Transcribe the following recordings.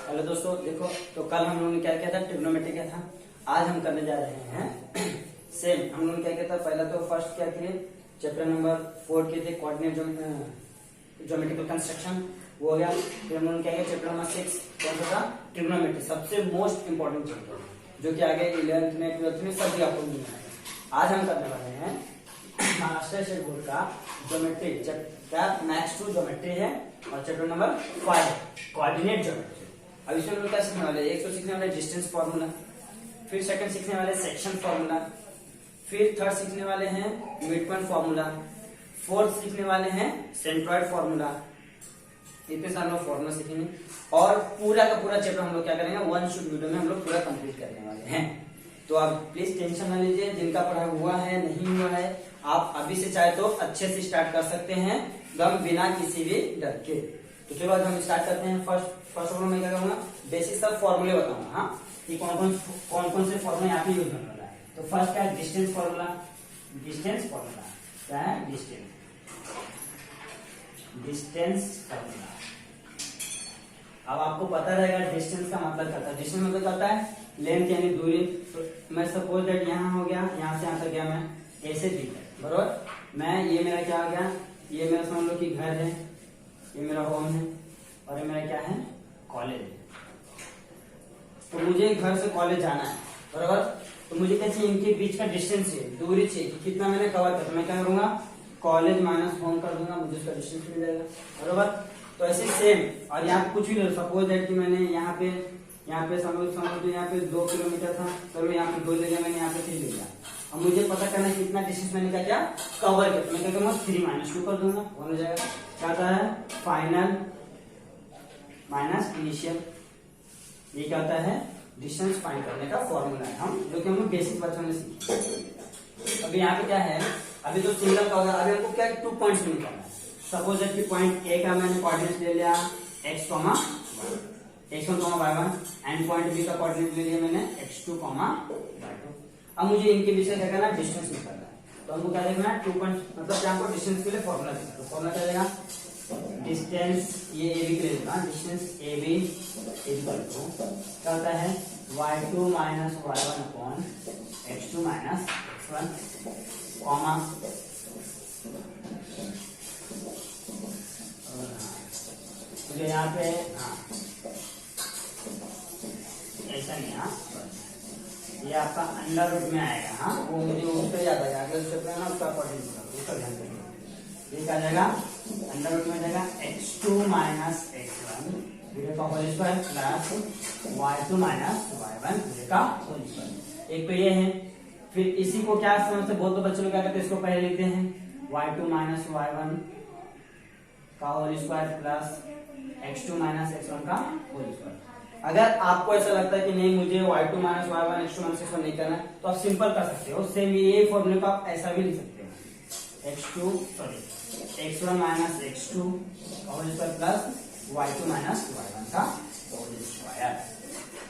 Hello दोस्तों, देखो तो कल हम लोगों ने क्या किया था, ट्रिग्नोमेट्री किया था। आज हम करने जा रहे हैं सेम। हम लोगों ने क्या किया था, पहला तो फर्स्ट क्या किए, चैप्टर नंबर 4 के थे कोऑर्डिनेट ज्योमेट्रिकल कंस्ट्रक्शन, वो हो गया। फिर हम लोगों ने क्या किया, चैप्टर नंबर 6 कौन सा था, ट्रिग्नोमेट्री, सबसे मोस्ट इंपॉर्टेंट चैप्टर जो कि आगे 11th में 12th में सभी आपको मिलना है। आज हम करने वाले हैं महाराष्ट्र स्टेट बोर्ड का ज्योमेट्री, क्या मैथ्स 2 ज्योमेट्री है और चैप्टर नंबर 5 कोऑर्डिनेट ज्योमेट्री। अब इसमें हम लोग क्या सीखने वाले हैं, एक तो सीखने वाले डिस्टेंस फार्मूला, फिर सेकंड सीखने वाले सेक्शन फार्मूला, फिर थर्ड सीखने वाले हैं मिड पॉइंट फार्मूला, फोर्थ सीखने वाले हैं सेंट्रॉइड फार्मूला। इतने सारे लोग फार्मूला सीखेंगे और पूरा का पूरा चैप्टर हम लोग क्या करेंगे, वन शॉट वीडियो में हम लोग पूरा कंप्लीट करने वाले हैं। तो आप प्लीज टेंशन ना लीजिए, जिनका पढ़ा हुआ है नहीं हुआ है आप अभी से चाहे तो अच्छे से स्टार्ट कर सकते हैं, दम बिना किसी भी डर के। तो चलो आज हम स्टार्ट करते हैं। फर्स्ट ऑफ ऑल मैं क्या करूंगा, बेसिक सब फॉर्मूले बताऊंगा, हाँ, कि कौन कौन से फॉर्मूले यहाँ पे यूज होने वाला है। तो फर्स्ट क्या है, डिस्टेंस फार्मूला। डिस्टेंस फार्मूला क्या है, डिस्टेंस फार्मूला। अब आपको पता रहेगा डिस्टेंस का मतलब क्या होता है। डिस्टेंस मतलब क्या होता है, लेंथ यानी दूरी। तो मैं सपोज दैट यहाँ हो गया, यहाँ से यहाँ तक गया मैं ऐसे दी है, बरोबर। मैं ये मेरा क्या हो गया, ये मेरा समझ लो कि घर है, ये मेरा होम है और ये मेरा क्या है, कॉलेज है। तो मुझे घर से कॉलेज जाना है, बराबर। तो मुझे क्या चाहिए, इनके बीच का डिस्टेंस चाहिए, दूरी चाहिए कि कितना मैंने कवर किया। तो मैं क्या करूंगा, कॉलेज माइनस होम कर दूंगा, मुझे उसका डिस्टेंस मिल जाएगा, बराबर। तो ऐसे सेम। और यहाँ कुछ भी नहीं, सपोज दैट कि मैंने यहाँ पे समझ तो यहाँ पे 2 किलोमीटर था, चलो यहाँ पे 2 ले लिया मैंने, यहाँ पे 3 ले लिया। अब मुझे पता करना है कितना डिस्टेंस मैंने क्या किया, कवर किया। तो मैं क्या करूंगा, 3 माइनस 2 कर दूंगा, हो जाएगा। क्या होता है, फाइनल माइनस इनिशियल। ये क्या होता है, डिस्टेंस फाइंड करने का फॉर्मूला है, हम जो कि हम लोग बेसिक बच्चों में सीखे। अभी यहाँ पे क्या है, अभी तो सिंगल का होगा। अभी हमको क्या 2 पॉइंट्स निकालना है। सपोज दैट कि पॉइंट ए का मैंने कोऑर्डिनेट ले लिया x1, y1 and point B का कोऑर्डिनेट ले लिया मैंने x2, y2। अब मुझे इनके बीच में क्या करना है, डिस्टेंस निकालना है। तो हमको क्या देखना है, 2 पॉइंट मतलब हमको डिस्टेंस के लिए फॉर्मूला देना है। तो फॉर्मूला क्या देगा, डिस्टेंस ये ए बी के लिए देना, distance A B equal to क्या होता है, y2 minus y1 upon x2 minus x1 comma मुझे यहाँ पे हाँ ऐसा नहीं, हाँ ये आपका अंडर रूट में आएगा, हाँ वो मुझे उस पर याद आएगा, अगले चैप्टर है ना उसका अकॉर्डिंग उसका ध्यान रखिए। ये क्या जाएगा, अंडर रूट में जाएगा x2 माइनस x1 का whole square plus y2 minus y1 का होल स्क्वायर। एक तो ये है। फिर इसी को क्या समझ से बोल, तो बच्चों लोग क्या करते हैं, इसको पहले लिखते हैं y2 माइनस y1 का whole square plus x2 minus x1 का होल स्क्वायर। अगर आपको ऐसा लगता है कि नहीं मुझे y2 minus y1 x2 minus x1 नहीं करना, तो आप सिंपल कर सकते हो। सेम ये फॉर्मूले को आप ऐसा भी लिख सकते हो, x1 minus x2 whole square plus y2 minus y1 का होल स्क्वायर।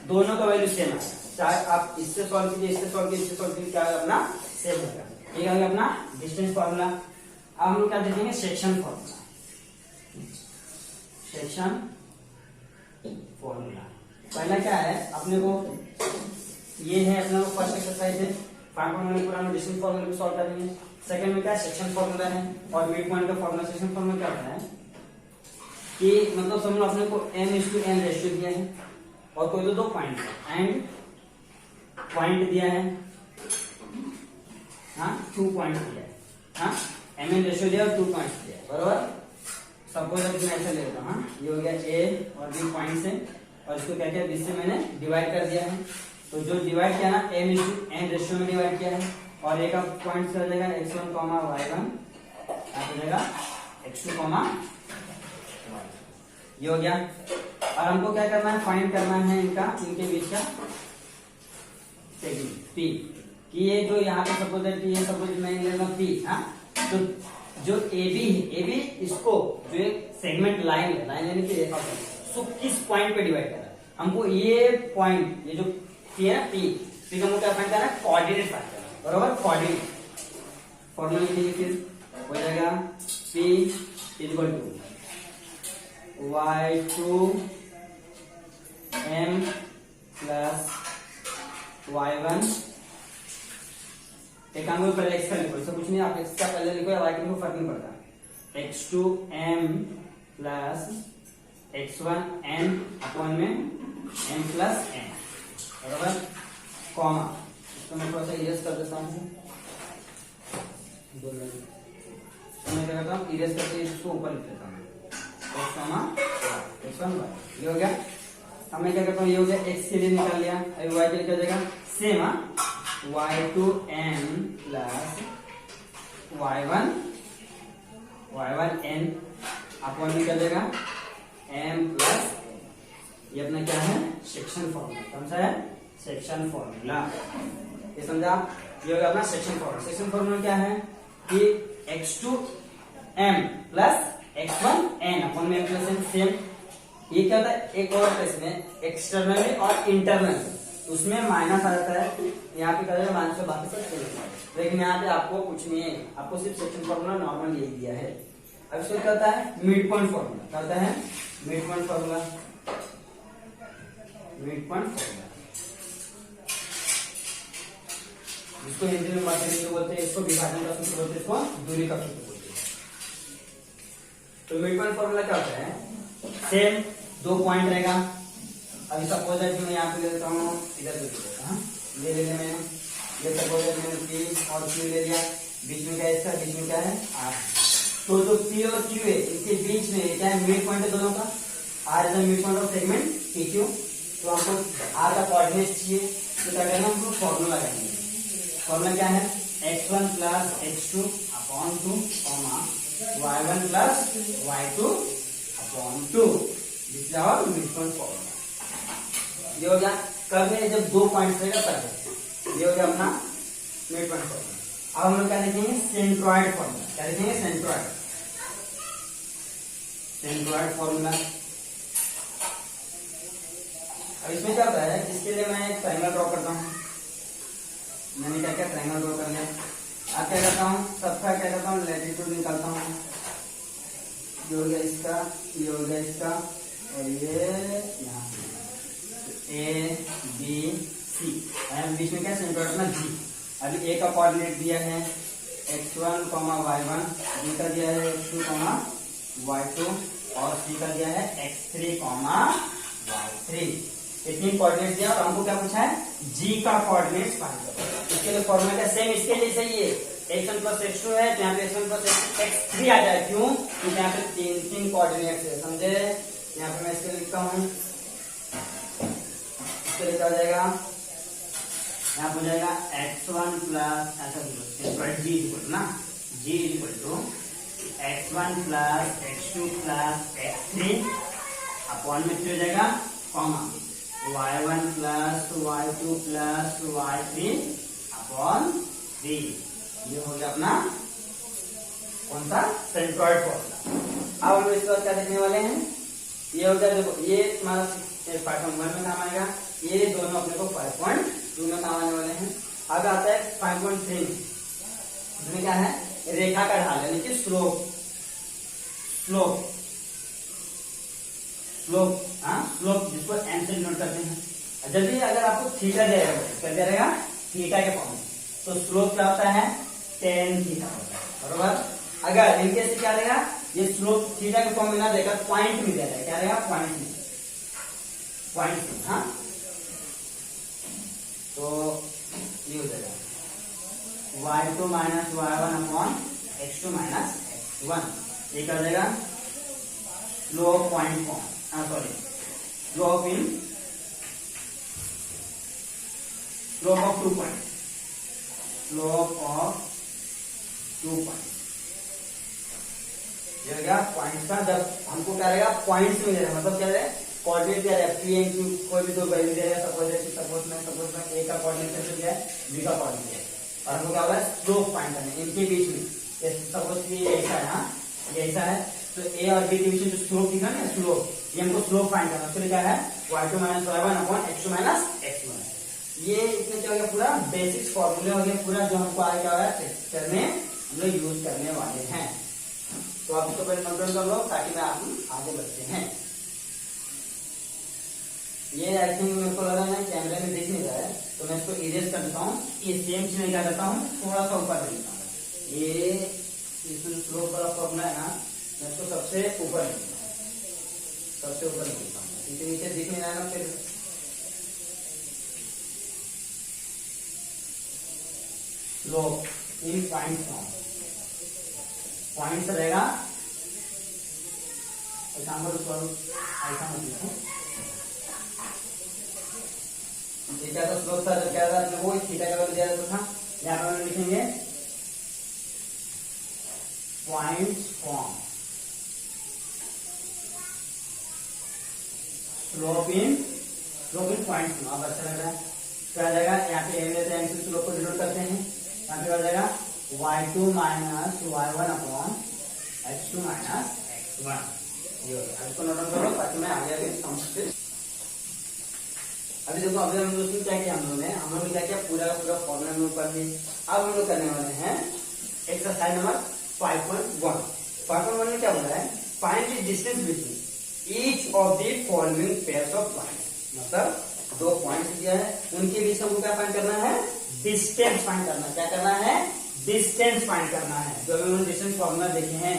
दोनों का वैल्यू सेम है, चाहे आप इससे सॉल्व कीजिए, इससे सॉल्व कीजिए, इससे सॉल्व कीजिए, क्या अपना सेम होगा। ये है अपना डिस्टेंस फार्मूला। अब हम लोग क्या देखेंगे, सेक्शन फार्मूला। सेक्शन फार्मूला पहला क्या है अपने को, ये है अपने को फर्स्ट एक्सरसाइज है, फार्मूला पूरा हम डिस्टेंस फार्मूला को सॉल्व करेंगे। सेकंड में क्या है, सेक्शन फार्मूला है और मिड पॉइंट का फार्मूला। सेक्शन फार्मूला क्या होता है कि मतलब समझ अपने को m/n रेशियो दिया है और कोई तो 2 पॉइंट एंड पॉइंट दिया है, हाँ 2 पॉइंट दिया है, हाँ mn रेशियो दिया और 2 पॉइंट दिया है, बराबर। सपोज मैं ऐसा ले लेता हूँ, हाँ ये हो गया a और b पॉइंट है और इसको क्या किया, बीच से मैंने डिवाइड कर दिया है। तो जो डिवाइड किया ना m/n रेशियो में डिवाइड किया है और a का पॉइंट से हो जाएगा x1, y1 यहाँ पे जाएगा x2, y1 ये हो गया। और हमको क्या करना है, फाइंड करना है इनके बीच का p, कि ये जो यहाँ पे सपोज है ये सपोज मैं ले लूँ p, हाँ तो जो AB है, AB इसको जो एक सेगमेंट लाइन है, लाइन यानी कि रेखा तो किस पॉइंट पे डिवाइड कर रहा है, हमको ये पॉइंट, ये जो P है ना P का हमको क्या फाइंड करना है, कोऑर्डिनेट फाइंड करना है, बराबर। कोऑर्डिनेट फॉर्मूला लिखिए, फिर हो जाएगा P इक्वल टू y2 मुझे पहले x का लिखो, इससे कुछ नहीं, आप x का पहले लिखो या y का लिखो, फर्क नहीं पड़ता। x2m प्लस x1n अपॉन में m प्लस n, बराबर, कॉमा, इसको मैं थोड़ा सा इरेज कर देता हूँ, मैं क्या करता हूँ, इरेज करके इसको ऊपर लिख लेता हूँ, x1 y, ये हो गया। अब मैं क्या करता हूँ, ये हो गया, x के लिए निकाल लिया, अभी y के लिए क्या हो जाएगा, same, y2n plus y1n upon में क्या जाएगा, m प्लस, ये अपना क्या है, सेक्शन फॉर्मूला, कौन सा है, सेक्शन फॉर्मूला, ये समझा। ये हो गया अपना सेक्शन फॉर्मूला। सेक्शन फॉर्मूला क्या है कि x2m प्लस x1n अपॉन में m प्लस n, सेम। ये क्या होता है, एक और इसमें एक्सटर्नली और इंटरनल, उसमें माइनस आ जाता है, यहाँ पे क्या माइनस में बाकी सब चलेगा, लेकिन यहाँ पे आपको कुछ नहीं है, आपको सिर्फ सेक्शन फॉर्मूला नॉर्मल यही दिया है। अब इसमें क्या होता है, मिड पॉइंट फॉर्मूला, क्या होता है, mid point formula, mid point formula, इसको हिंदी में माध्यम बोलते हैं, इसको विभाजन का सूत्र बोलते हैं, इसको दूरी का सूत्र बोलते हैं। तो मिड पॉइंट फॉर्मूला क्या होता है, सेम दो पॉइंट रहेगा। अभी सपोज है कि मैं यहाँ पे ले लेता हूँ, इधर ले लेता हूँ, ले लेने मैंने, ये सपोज है मैंने P और Q ले लिया, बीच में क्या है, इसका बीच में क्या है, R। तो जो P और Q है, इसके बीच में क्या है, मिड पॉइंट है दोनों का, R is the mid point of segment PQ। तो हमको R का कोऑर्डिनेट चाहिए, तो क्या करना, हमको फॉर्मूला लगाएंगे। फॉर्मूला क्या है, x1 plus x2 upon 2 comma y1 plus y2 upon 2, this is our mid point formula. ये हो गया, कब है, जब दो पॉइंट्स रहेगा तब। ये हो गया अपना मिड पॉइंट फॉर्मूला। अब हम लोग क्या लिखेंगे, सेंट्रॉइड फॉर्मूला, क्या लिखेंगे, सेंट्रॉइड, सेंट्रॉइड फॉर्मूला। अब इसमें क्या होता है, इसके लिए मैं एक ट्रायंगल ड्रॉ करता हूँ, मैंने क्या क्या ट्रायंगल ड्रॉ कर लिया। अब क्या करता हूँ, सबका क्या करता हूँ, लैटिट्यूड निकालता हूँ, ये हो गया इसका, ये हो गया इसका, और ये यहाँ A B C, बीच में क्या सेंट्रॉइड अपना G। अभी A का कोऑर्डिनेट दिया है x1, y1, B का दिया है x2, y2, और C का दिया है x3, y3। इतनी कोऑर्डिनेट दिया, और हमको क्या पूछा है, G का कोऑर्डिनेट फाइंड करो। इसके लिए फॉर्मूला क्या, सेम इसके लिए सही है, x1 प्लस x2 है, तो यहाँ पे x1 प्लस x3 आ जाए, क्यों, क्योंकि यहाँ पे तीन कोऑर्डिनेट है, समझे। यहाँ पे मैं इसके लिए लिखता हूँ, इसके लिए क्या हो जाएगा, यहाँ हो जाएगा x1 प्लस, ऐसा G इक्वल ना, G equal to x1 plus x2 plus x3 upon में हो जाएगा, comma y1 plus y2 plus y3 upon 3। ये हो गया अपना कौन सा, सेंट्रॉइड फॉर्मूला। अब हम इसके बाद क्या देखने वाले हैं, ये हो गया, देखो ये हमारा 5.1 में काम आएगा, ये दोनों अपने को 5.2 में काम आने वाले हैं। अब आता है 5.3, इसमें क्या है, रेखा का ढाल, यानी कि स्लोप, स्लोप, स्लोप, हाँ स्लोप, जिसको एम से डिनोट करते हैं। जब भी अगर आपको थीटा दिया जाएगा, क्या दिया रहेगा, थीटा के फॉर्म में, तो स्लोप क्या होता है, tan थीटा होता है, बरोबर। अगर इनके से क्या रहेगा, ये स्लोप थीटा के फॉर्म में ना देकर पॉइंट में दिया जाएगा, क्या रहेगा, पॉइंट में, पॉइंट में, हाँ। तो ये हो जाएगा y2 minus y1 upon x2 minus x1, ये क्या हो जाएगा, slope point form, sorry, slope in, slope of 2 point, slope of 2 point. ये हो गया पॉइंट का, जब हमको क्या रहेगा, पॉइंट्स में दे रहा है, मतलब क्या है, कोऑर्डिनेट दिया है, P एंड Q कोई भी दो वैल्यू दे रहे हैं, सपोज में A का कोऑर्डिनेट कैसे दिया है, B का कोऑर्डिनेट दिया है, और हमको क्या होगा, स्लोप फाइंड करना है इनके बीच में। सपोज कि ये ऐसा है, हाँ ये ऐसा है, तो A और B के बीच में जो स्लोप दिखा ना, स्लोप, ये हमको स्लोप फाइंड करना है। उसके लिए क्या है, y2 minus y1 upon x2 minus x1। ये इसमें क्या हो गया, पूरा बेसिक्स फॉर्मूले हो गया, पूरा जो हमको आगे क्या होगा लेक्चर में हम लोग यूज करने वाले हैं। तो आप इसको पहले कंट्रोल कर लो, ताकि मैं आप आगे बढ़ते हैं। ये आई थिंक मेरे को लगा ना कैमरे में दिख नहीं रहा है, तो तो मैं इसको इरेज कर देता हूँ। ये सेम चीज में क्या करता हूँ, थोड़ा सा ऊपर ले लेता हूँ। ये इसमें स्लोप वाला फॉर्मूला है ना, मैं इसको सबसे ऊपर ले लेता हूँ, सबसे ऊपर ले लेता हूँ, क्योंकि नीचे दिख नहीं रहा है ना फिर। स्लोप इन पॉइंट फॉर्म, पॉइंट रहेगा ऐसा मत लिखो। थीटा का स्लोप था, जब क्या था वो थीटा का वैल्यू दिया जाता था। यहाँ पर हम लिखेंगे पॉइंट फॉर्म, स्लोप इन पॉइंट फॉर्म। अब अच्छा लग रहा है, क्या आ जाएगा, यहाँ पे लेते हैं एंगल स्लोप को डिनोट करते हैं, यहाँ पे आ जाएगा y2 minus y1 upon x2 minus x1। ये इसको नोट डाउन करो ताकि मैं आगे आगे समझ। अभी देखो, अभी हम लोग क्या किया, हम लोग क्या किया, पूरा का पूरा फॉर्मूला में ऊपर भी। अब हम लोग करने वाले हैं एक्सरसाइज नंबर 5.1। 5.1 में क्या बोला है, find the distance between each of the following pairs of points. मतलब दो पॉइंट्स दिया है, उनके बीच हमको क्या फाइंड करना है, डिस्टेंस फाइंड करना है। क्या करना है, डिस्टेंस फाइंड करना है। जो हमने डिस्टेंस फॉर्मूला देखे हैं,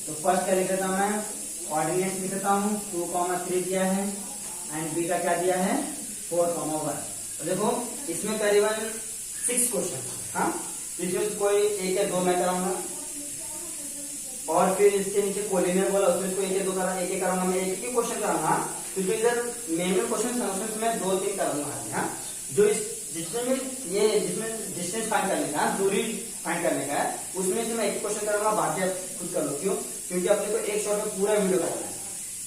तो फर्स्ट क्या लिख देता हूं मैं, कोऑर्डिनेट लिख देता हूं, 2,3 दिया है एंड बी का क्या दिया है 4,1। तो देखो इसमें करीबन 6 क्वेश्चन, हाँ, इसमें कोई एक या दो मैं कराऊंगा, और फिर इसके नीचे कोलिनियर बोला, उसमें कोई एक या दो कराऊंगा, मैं एक ही क्वेश्चन कराऊंगा, क्योंकि इधर मेन क्वेश्चन मैं 2-3 कराऊंगा। हाँ, जो इस जिसमें डिस्टेंस फाइंड करने का, दूरी फाइंड करने का है, उसमें से मैं एक क्वेश्चन करूंगा, बाकी आप खुद कर लो। क्यों, क्योंकि अपने को एक शॉट में पूरा वीडियो करना है।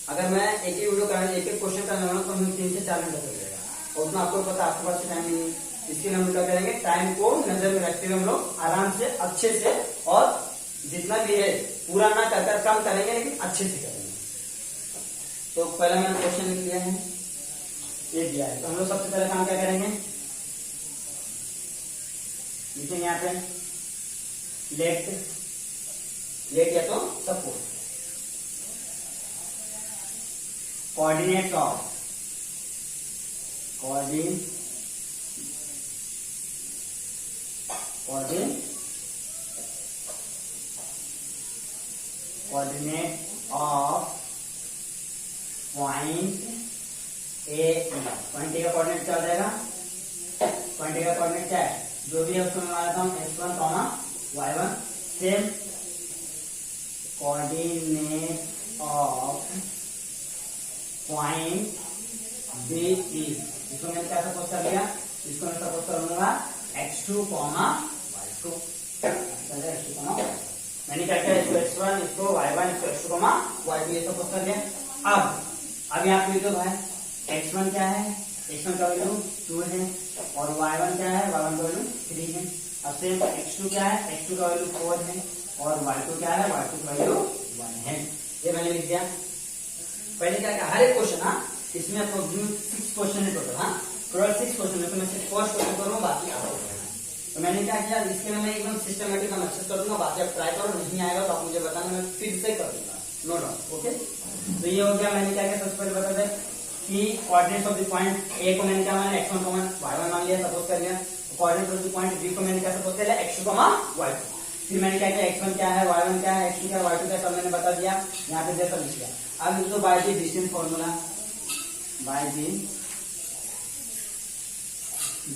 अगर मैं एक ही वीडियो कराने, एक क्वेश्चन करने वाला तो हमें 3 से 4 घंटे लग जाएगा, और उतना आपको पता, आपके पास टाइम नहीं है। इसके लिए हम क्या करेंगे, टाइम को नजर में रखते हुए हम लोग आराम से, अच्छे से, और जितना भी है पूरा ना कर कम करेंगे, लेकिन अच्छे से करेंगे। तो पहला मैंने क्वेश्चन लिख लिया है, ये दिया है, तो हम लोग सबसे पहले काम क्या करेंगे, लिखेंगे यहाँ पे लेट या तो suppose coordinate of point A. Point A का कोऑर्डिनेट क्या हो जाएगा, पॉइंट ए का कोऑर्डिनेट क्या है, जो भी है उसको मैं मानता हूँ x1, y1। Same coordinate of point B is, इसको मैंने क्या सपोज कर लिया, इसको मैं सपोज कर लूंगा x2, y2। मैंने क्या किया, इसको x1, इसको y1, इसको x2, y2 ये सपोज कर लिया। अब यहाँ पे तो भाई x1 क्या है, x1 का वैल्यू 2 है, और y1 क्या है, y1 का वैल्यू 3 है। अब सेम x2 क्या है, x2 का वैल्यू 4 है, और y2 क्या है, y2 का वैल्यू 1 है। ये मैंने लिख दिया। पहले क्या किया, हर एक क्वेश्चन, हाँ, इसमें आपको 6 क्वेश्चन है टोटल, हाँ, टोटल 6 क्वेश्चन है, तो मैं सिर्फ फर्स्ट क्वेश्चन करूंगा, बाकी आपको करना है। तो मैंने क्या किया, इसके लिए मैं एकदम सिस्टमेटिक एक्सेस कर दूंगा, बाकी आप ट्राई करो, नहीं आएगा तो आप मुझे बताना, मैं फिर से कर दूंगा, नो डाउट। ओके, तो ये हो गया। मैंने क्या किया, सबसे पहले बता दें कि coordinates of the point A को मैंने क्या माना, x1, y1 मान लिया, सपोज कर लिया। Coordinates of the point B को मैंने क्या सपोज कर लिया, x2, y2। फिर मैंने क्या किया, x1 क्या है, y1 क्या है, x2 क्या है, y2 क्या है, सब मैंने बता दिया, यहाँ पे जैसा लिख दिया। अब इसको by the distance formula, by the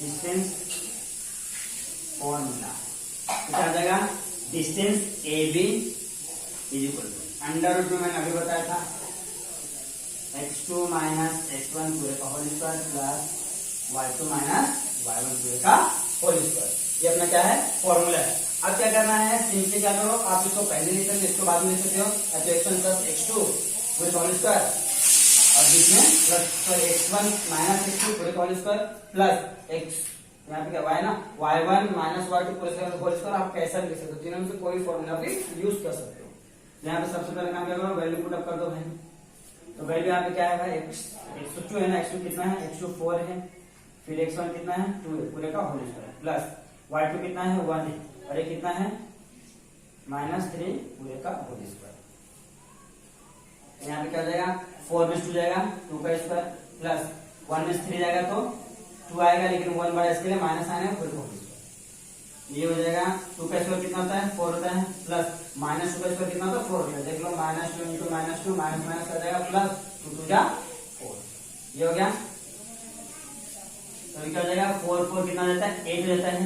distance formula क्या आ जाएगा, distance A B is equal to under root में मैंने अभी बताया था x2 माइनस x1 पूरे का whole square plus y2 minus y1 पूरे का होल स्क्वायर। ये अपना क्या है, फॉर्मूला है। अब क्या करना है, सिंपली क्या करो, आप इसको पहले लिख सकते हो, इसको बाद में लिख सकते हो, x1 प्लस x2 पूरे का होल स्क्वायर, और बीच में प्लस x1 माइनस x2 पूरे का होल स्क्वायर प्लस x, यहाँ पे क्या y ना, y1 माइनस y2 पूरे का होल स्क्वायर। आप कैसा भी लिख सकते हो, तीनों में से कोई फॉर्मूला भी यूज कर सकते हो। यहाँ पे सबसे पहले काम क्या करो, वैल्यू पुट अप कर दो भाई। तो वैल्यू यहाँ पे क्या है भाई, x2 है ना, x2 कितना है, x2 4 है, फिर x1 कितना है 2 है पूरे का होल स्क्वायर, प्लस y2 कितना है 1 है, और ये कितना है -3 पूरे का होल स्क्वायर। यहाँ पे क्या हो जाएगा, 4 में 2 जाएगा 2 का स्क्वायर, प्लस 1 में 3 जाएगा तो 2 आएगा, लेकिन 1 बड़ा इसके लिए माइनस आने फिर ये हो जाएगा। 2 का स्क्वायर कितना होता है 4 होता है, प्लस माइनस 2 का स्क्वायर कितना होता है 4 होता है। देख लो -2 इंटू -2 माइनस माइनस आ जाएगा प्लस 2 2 जा 4, ये हो गया। तो क्या हो जाएगा 4 4 कितना रहता है 8 रहता है।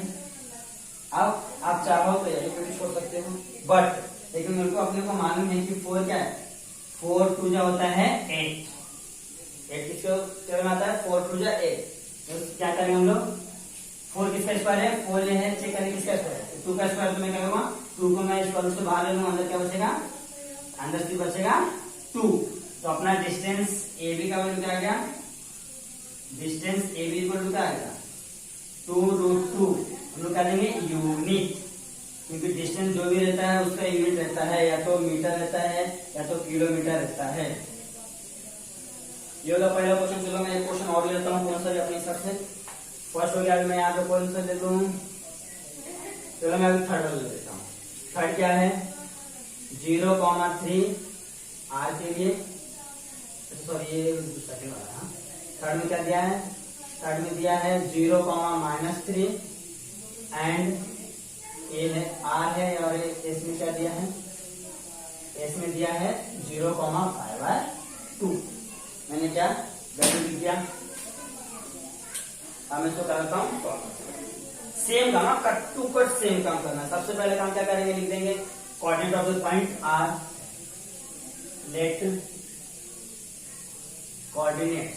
अब आप चाहो तो यही भी छोड़ सकते हो, बट लेकिन मेरे को अपने को मालूम है कि 4 क्या है 4 2 जा होता है 8, 8 किसको क्या आता है 4 2 जा 8। तो क्या करेंगे हम लोग 4 किसका स्क्वायर है 4 ये है, चेक करेंगे किसका स्क्वायर है 2 का स्क्वायर। तो मैं क्या करूंगा 2 को मैं स्क्वायर से बाहर ले लूंगा, अंदर क्या बचेगा अंदर से बचेगा 2। तो अपना डिस्टेंस AB का वैल्यू क्या आ गया, डिस्टेंस AB इक्वल टू क्या आएगा 2√2। हम लोग क्या देंगे यूनिट, क्योंकि डिस्टेंस जो भी रहता है उसका यूनिट रहता है, या तो मीटर रहता है या तो किलोमीटर रहता है। ये होगा पहला क्वेश्चन। चलो मैं एक क्वेश्चन और ले लेता हूँ, कौन सा भी अपने हिसाब से। फर्स्ट हो गया, मैं यहाँ पे कौन सा ले लूं, चलो मैं अभी थर्ड ले लेता हूँ। थर्ड क्या है 0,3 R के लिए, सॉरी ये सेकंड वाला है। थर्ड में क्या दिया है, थर्ड में दिया है 0,-3 एंड ए है R है, और एस में क्या दिया है, एस में दिया है 0,5/2। मैंने क्या वैल्यू लिख दिया। अब मैं इसको करता हूँ सेम काम, कट टू कट सेम काम करना। सबसे पहले काम क्या करेंगे, लिख देंगे coordinate of the point R, let coordinate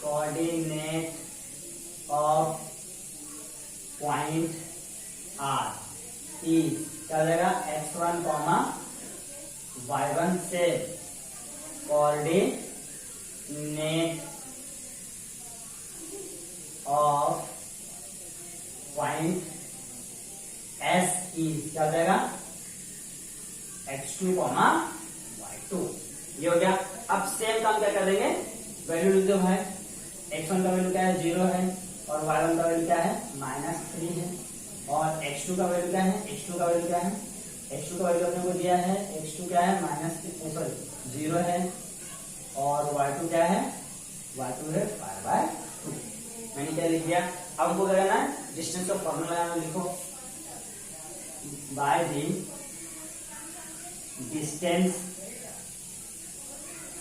coordinate of point R is क्या हो जाएगा x1, y1 से coordinate of point S is क्या हो जाएगा x2, y2। ये हो गया। अब सेम काम क्या करेंगे, वैल्यू लिख दो भाई। x1 का वैल्यू क्या है 0 है, और y1 का वैल्यू क्या है -3 है, और x2 का वैल्यू क्या है, x2 का वैल्यू क्या है, x2 का वैल्यू अपने को दिया है, x2 क्या है -0 है, और y2 क्या है, y2 है 5/2। मैंने क्या लिख दिया। अब हमको क्या करना है, डिस्टेंस का फॉर्मूला लिखो, bye the distance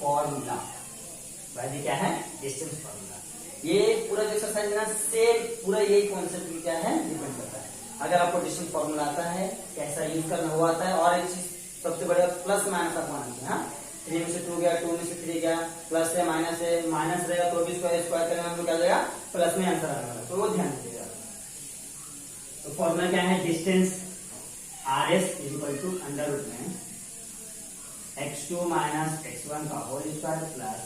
formula, by the क्या है डिस्टेंस फॉर्मूला। ये पूरा जो एक्सरसाइज है ना सेम पूरा यही कॉन्सेप्ट क्या है डिपेंड करता है। अगर आपको डिस्टेंस फॉर्मूला आता है कैसा यूज करना हुआ आता है, और एक चीज सबसे बड़ा प्लस माइनस आपको आना चाहिए। हाँ 3 में से 2 गया, 2 में से 3 गया, प्लस है माइनस रहेगा तो भी स्क्वायर करेंगे हम लोग क्या जाएगा प्लस में आंसर आने वाला, तो वो ध्यान दीजिएगा। तो फॉर्मूला क्या है, distance RS equal to under में x2 माइनस x1 का whole square plus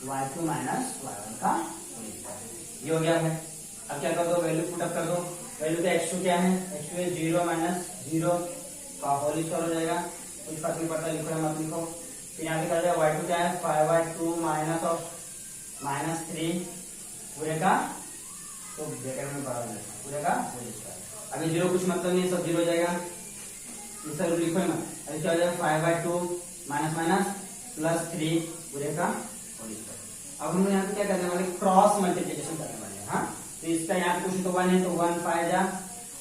y2 minus y1 का होल स्क्वायर। ये हो गया है। अब क्या कर दो, वैल्यू पुटअप कर दो। वैल्यू क्या x2 क्या है, x2 है 0 का होल स्क्वायर हो जाएगा, कुछ फर्क नहीं पड़ता, लिखो या मत लिखो। फिर यहाँ पे कर दिया y2 क्या है 5/2 -3 पूरे का, तो ब्रैकेट में बराबर पूरे का होल स्क्वायर। अभी 0 कुछ मतलब नहीं, सब 0 हो जाएगा, ये सब लिखो ही मत। अभी क्या हो जाएगा 5/2 -3 पूरे का होल स्क्वायर। अब हम यहाँ पे क्या करने वाले, क्रॉस मल्टीप्लिकेशन करने वाले हैं। हाँ तो इसका यहाँ कुछ तो 1 है, तो 1 5 जा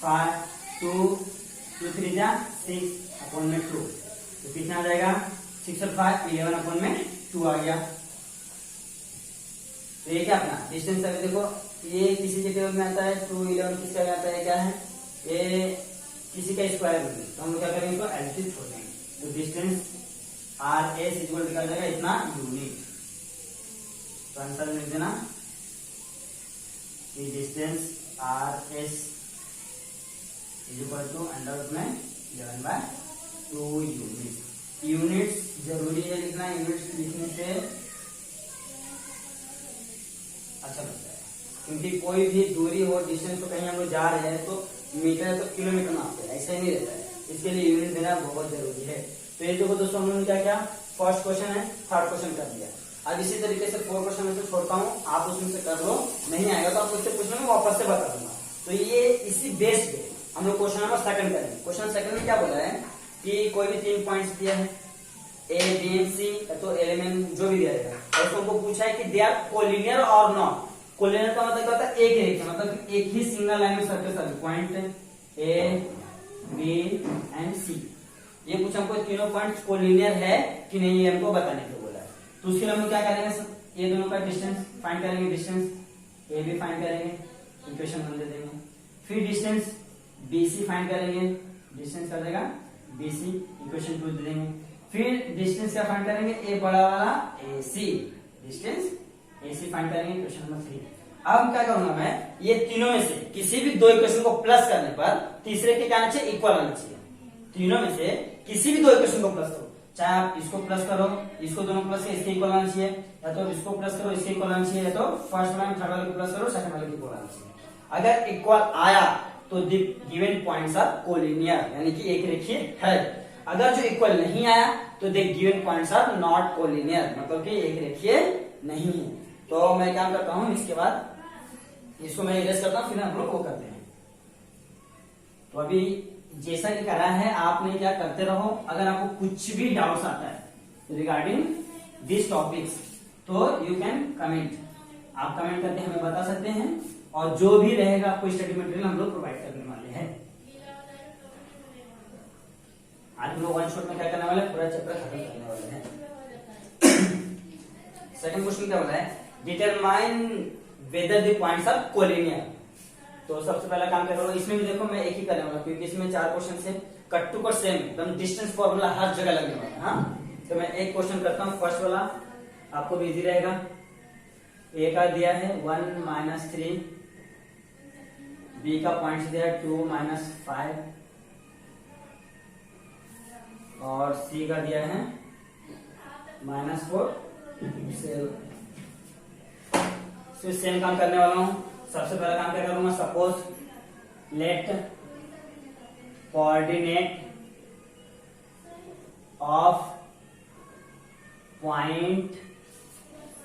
5, 2 3 जा 6/2, तो कितना आ जाएगा 6 और 5 11/2 आ गया। तो ये क्या अपना डिस्टेंस अभी देखो, ये किसी के टेबल में आता है 2 11, किसका में आता है क्या है, ये किसी का स्क्वायर में, तो हम क्या करेंगे इसको एलसीएम छोड़ देंगे। तो डिस्टेंस RS इक्वल टू जाएगा इतना यूनिट। तो आंसर लिख देना कि distance RS equal to under में 11/2 यूनिट। यूनिट्स जरूरी है लिखना, यूनिट्स लिखने से अच्छा लगता है, क्योंकि कोई भी दूरी हो डिस्टेंस, तो कहीं हम लोग जा रहे हैं तो मीटर तो किलोमीटर मापते हैं, ऐसा ही नहीं रहता है, इसके लिए यूनिट देना बहुत जरूरी है। तो ये देखो दोस्तों हम लोगों ने क्या फर्स्ट क्वेश्चन है, थर्ड क्वेश्चन कर दिया। अब इसी तरीके से 4 क्वेश्चन में से छोड़ता हूँ, आप उसमें से कर लो, नहीं आएगा तो आप उससे पूछना, मैं वापस से बता दूंगा। तो ये इसी बेस पे हम लोग क्वेश्चन नंबर सेकंड करेंगे। क्वेश्चन सेकंड में क्या बोला है कि कोई भी 3 पॉइंट्स दिया है A, B, C, तो एलिमेंट जो भी दिया जाएगा, और उसको हमको पूछा है कि दे आर कोलिनियर और नॉट। कोलिनियर का मतलब क्या होता है, एक रेखा, मतलब एक ही सिंगल लाइन में circle circle point A B and C. ये कुछ हमको तीनों पॉइंट कोलिनियर है कि नहीं ये हमको बताने को बोला है। तो उसके लिए हम क्या करेंगे सर, ये दोनों का डिस्टेंस फाइंड करेंगे, डिस्टेंस ए बी फाइंड करेंगे, इक्वेशन 1 दे देंगे। फिर डिस्टेंस बी सी फाइंड करेंगे, डिस्टेंस कर देगा बी सी, इक्वेशन 2 दे देंगे। फिर डिस्टेंस क्या फाइंड करेंगे, ए बड़ा वाला ए सी, डिस्टेंस ए सी फाइंड करेंगे, इक्वेशन नंबर 3। अब क्या करूंगा मैं, ये तीनों में से किसी भी दो इक्वेशन को प्लस करने पर तीसरे के क्या आना चाहिए, इक्वल आना चाहिए। तीनों में से किसी भी दो इक्वेशन को प्लस करो, चाहे आप इसको प्लस करो, इसको दोनों प्लस से इसके इक्वल आना चाहिए, या तो इसको प्लस करो इसके इक्वल आना चाहिए, या तो फर्स्ट वाले थर्ड वाले को प्लस करो सेकंड वाले के इक्वल आना चाहिए। अगर इक्वल आया तो the given points are collinear, यानी कि एक रेखीय है। अगर जो इक्वल नहीं आया तो the given points are not collinear, मतलब कि एक रेखीय नहीं है। तो मैं क्या करता हूं, इसके बाद इसको मैं इरेज करता हूं, फिर हम लोग वो करते हैं। तो अभी जैसा कि करा है आपने क्या करते रहो, अगर आपको कुछ भी डाउट्स आता है रिगार्डिंग दिस टॉपिक्स तो यू कैन कमेंट, आप कमेंट करके हमें बता सकते हैं, और जो भी रहेगा आपको स्टडी मटेरियल हम लोग प्रोवाइड करने वाले हैं। आज हम लोग वन शॉट में क्या करने वाले हैं, पूरा चैप्टर खत्म करने वाले हैं। सेकंड क्वेश्चन क्या बोला है, determine whether the points are collinear. तो सबसे पहला काम कर रहा हूँ, इसमें भी देखो मैं एक ही करने वाला क्योंकि इसमें 4 क्वेश्चन से कट टू कट सेम एकदम डिस्टेंस फॉर्मूला हर जगह लगने वाला है। हाँ, तो मैं एक क्वेश्चन करता हूँ, फर्स्ट वाला आपको भी इजी रहेगा। ए का दिया है 1 - 3, बी का पॉइंट दिया है 2 - 5, और सी का दिया है -4 7। सेम काम करने वाला हूं। सबसे पहला काम क्या करूंगा, suppose let coordinate of point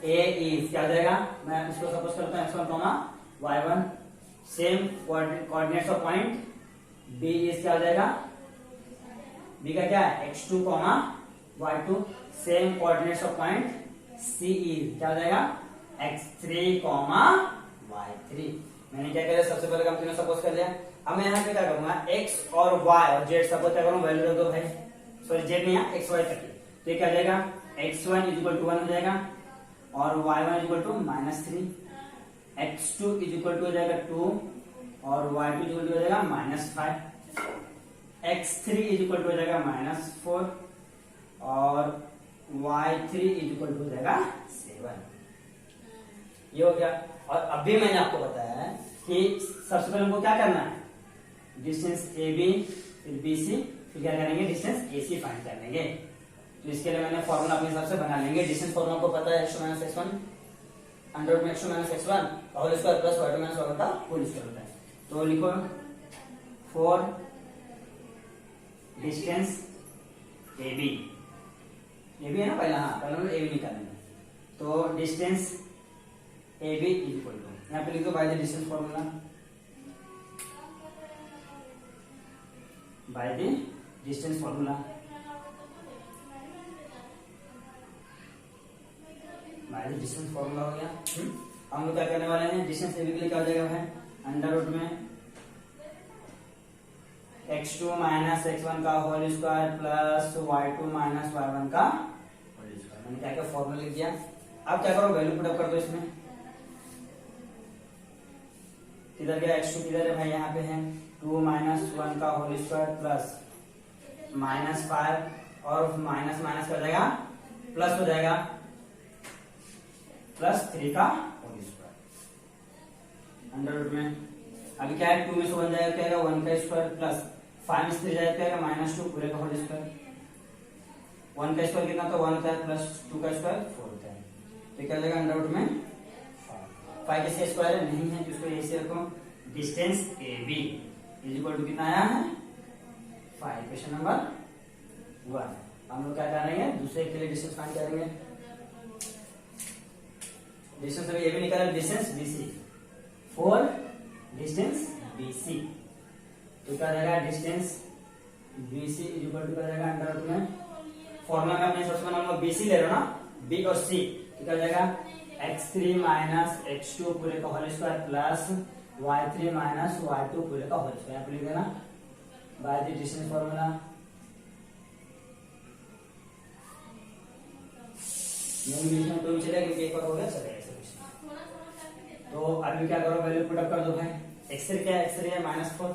A is, क्या हो जाएगा, मैं इसको सपोज करता हूं x1, y1। Same coordinates of point B is, क्या हो जाएगा, बी का क्या है x2, y2। Same coordinates of point C is, क्या हो जाएगा x3, y3। मैंने क्या किया, सबसे पहले काम तीनों सपोज कर लिया। अब मैं यहाँ पे क्या करूंगा, x और y और z सपोज क्या करूँ, वैल्यू रख दो भाई, सॉरी z नहीं है x y तक। तो ये क्या हो जाएगा, x1 = 1 हो जाएगा, और y1 = -3, x2 = हो जाएगा 2, और y2 हो जाएगा -5, x3 = हो जाएगा -4, और y3 = हो जाएगा 7। ये हो गया। और अभी मैंने आपको बताया है कि सबसे पहले हमको क्या करना है, डिस्टेंस ए बी, फिर बी सी, फिर क्या करेंगे, डिस्टेंस ए सी फाइंड कर लेंगे। तो इसके लिए मैंने फॉर्मूला अपने हिसाब से बना लेंगे। डिस्टेंस फॉर्मूला को पता है, x2 - x1 अंडर में x2 - x1 whole square plus y2 - y1 का होल स्क्वायर होता है। तो लिखो फॉर डिस्टेंस ए बी है ना पहला, हाँ पहले ए बी निकालेंगे। तो distance A B equal to, यहाँ पे लिख दो by the distance formula, by the distance formula, by the distance formula हो गया। हम लोग क्या करने वाले हैं, डिस्टेंस ए बी के लिए क्या हो जाएगा भाई, अंडर रूट में x2 - x1 का whole square plus y2 - y1 का होल स्क्वायर। मैंने क्या क्या फॉर्मूला लिख दिया। अब क्या करो, वैल्यू पुट अप कर दो इसमें। किधर गया x2, किधर है भाई, यहाँ पे है 2 - 1 का होल स्क्वायर प्लस -5, और माइनस माइनस कर जाएगा प्लस हो जाएगा +3 का होल स्क्वायर अंडर रूट में। अभी क्या है, 2 में से 1 जाएगा, क्या आएगा 1 का स्क्वायर प्लस 5 में से 3 जाएगा, क्या आएगा -2 पूरे का होल स्क्वायर। 1 का स्क्वायर कितना, तो 1 होता है, प्लस 2 का स्क्वायर 4 होता है। तो क्या जाएगा अंडर रूट में 5 किसका स्क्वायर नहीं है, जिसको ऐसे रखो, distance A B is equal to कितना आया है 5। क्वेश्चन नंबर 1 हम लोग क्या करेंगे, दूसरे के लिए डिस्टेंस फाइंड करेंगे। डिस्टेंस अभी ए बी निकाला, distance B C, 4 distance B C, तो क्या रहेगा distance B C is equal to क्या रहेगा अंडर रूट में, फॉर्मूला में अपने सबसे पहले हम लोग बी सी ले रहे हो ना, बी और सी, तो क्या जाएगा x3 माइनस x2 पूरे का whole square plus y3 minus y2 पूरे का होल स्क्वायर। आप लिख देना बाय द डिस्टेंस फॉर्मूला। नहीं लिखना तो भी चलेगा क्योंकि एक बार हो गया, चलेगा ऐसा कुछ। तो अभी क्या करो, वैल्यू पुट अप कर दो भाई। x3 क्या है, x3 है -4,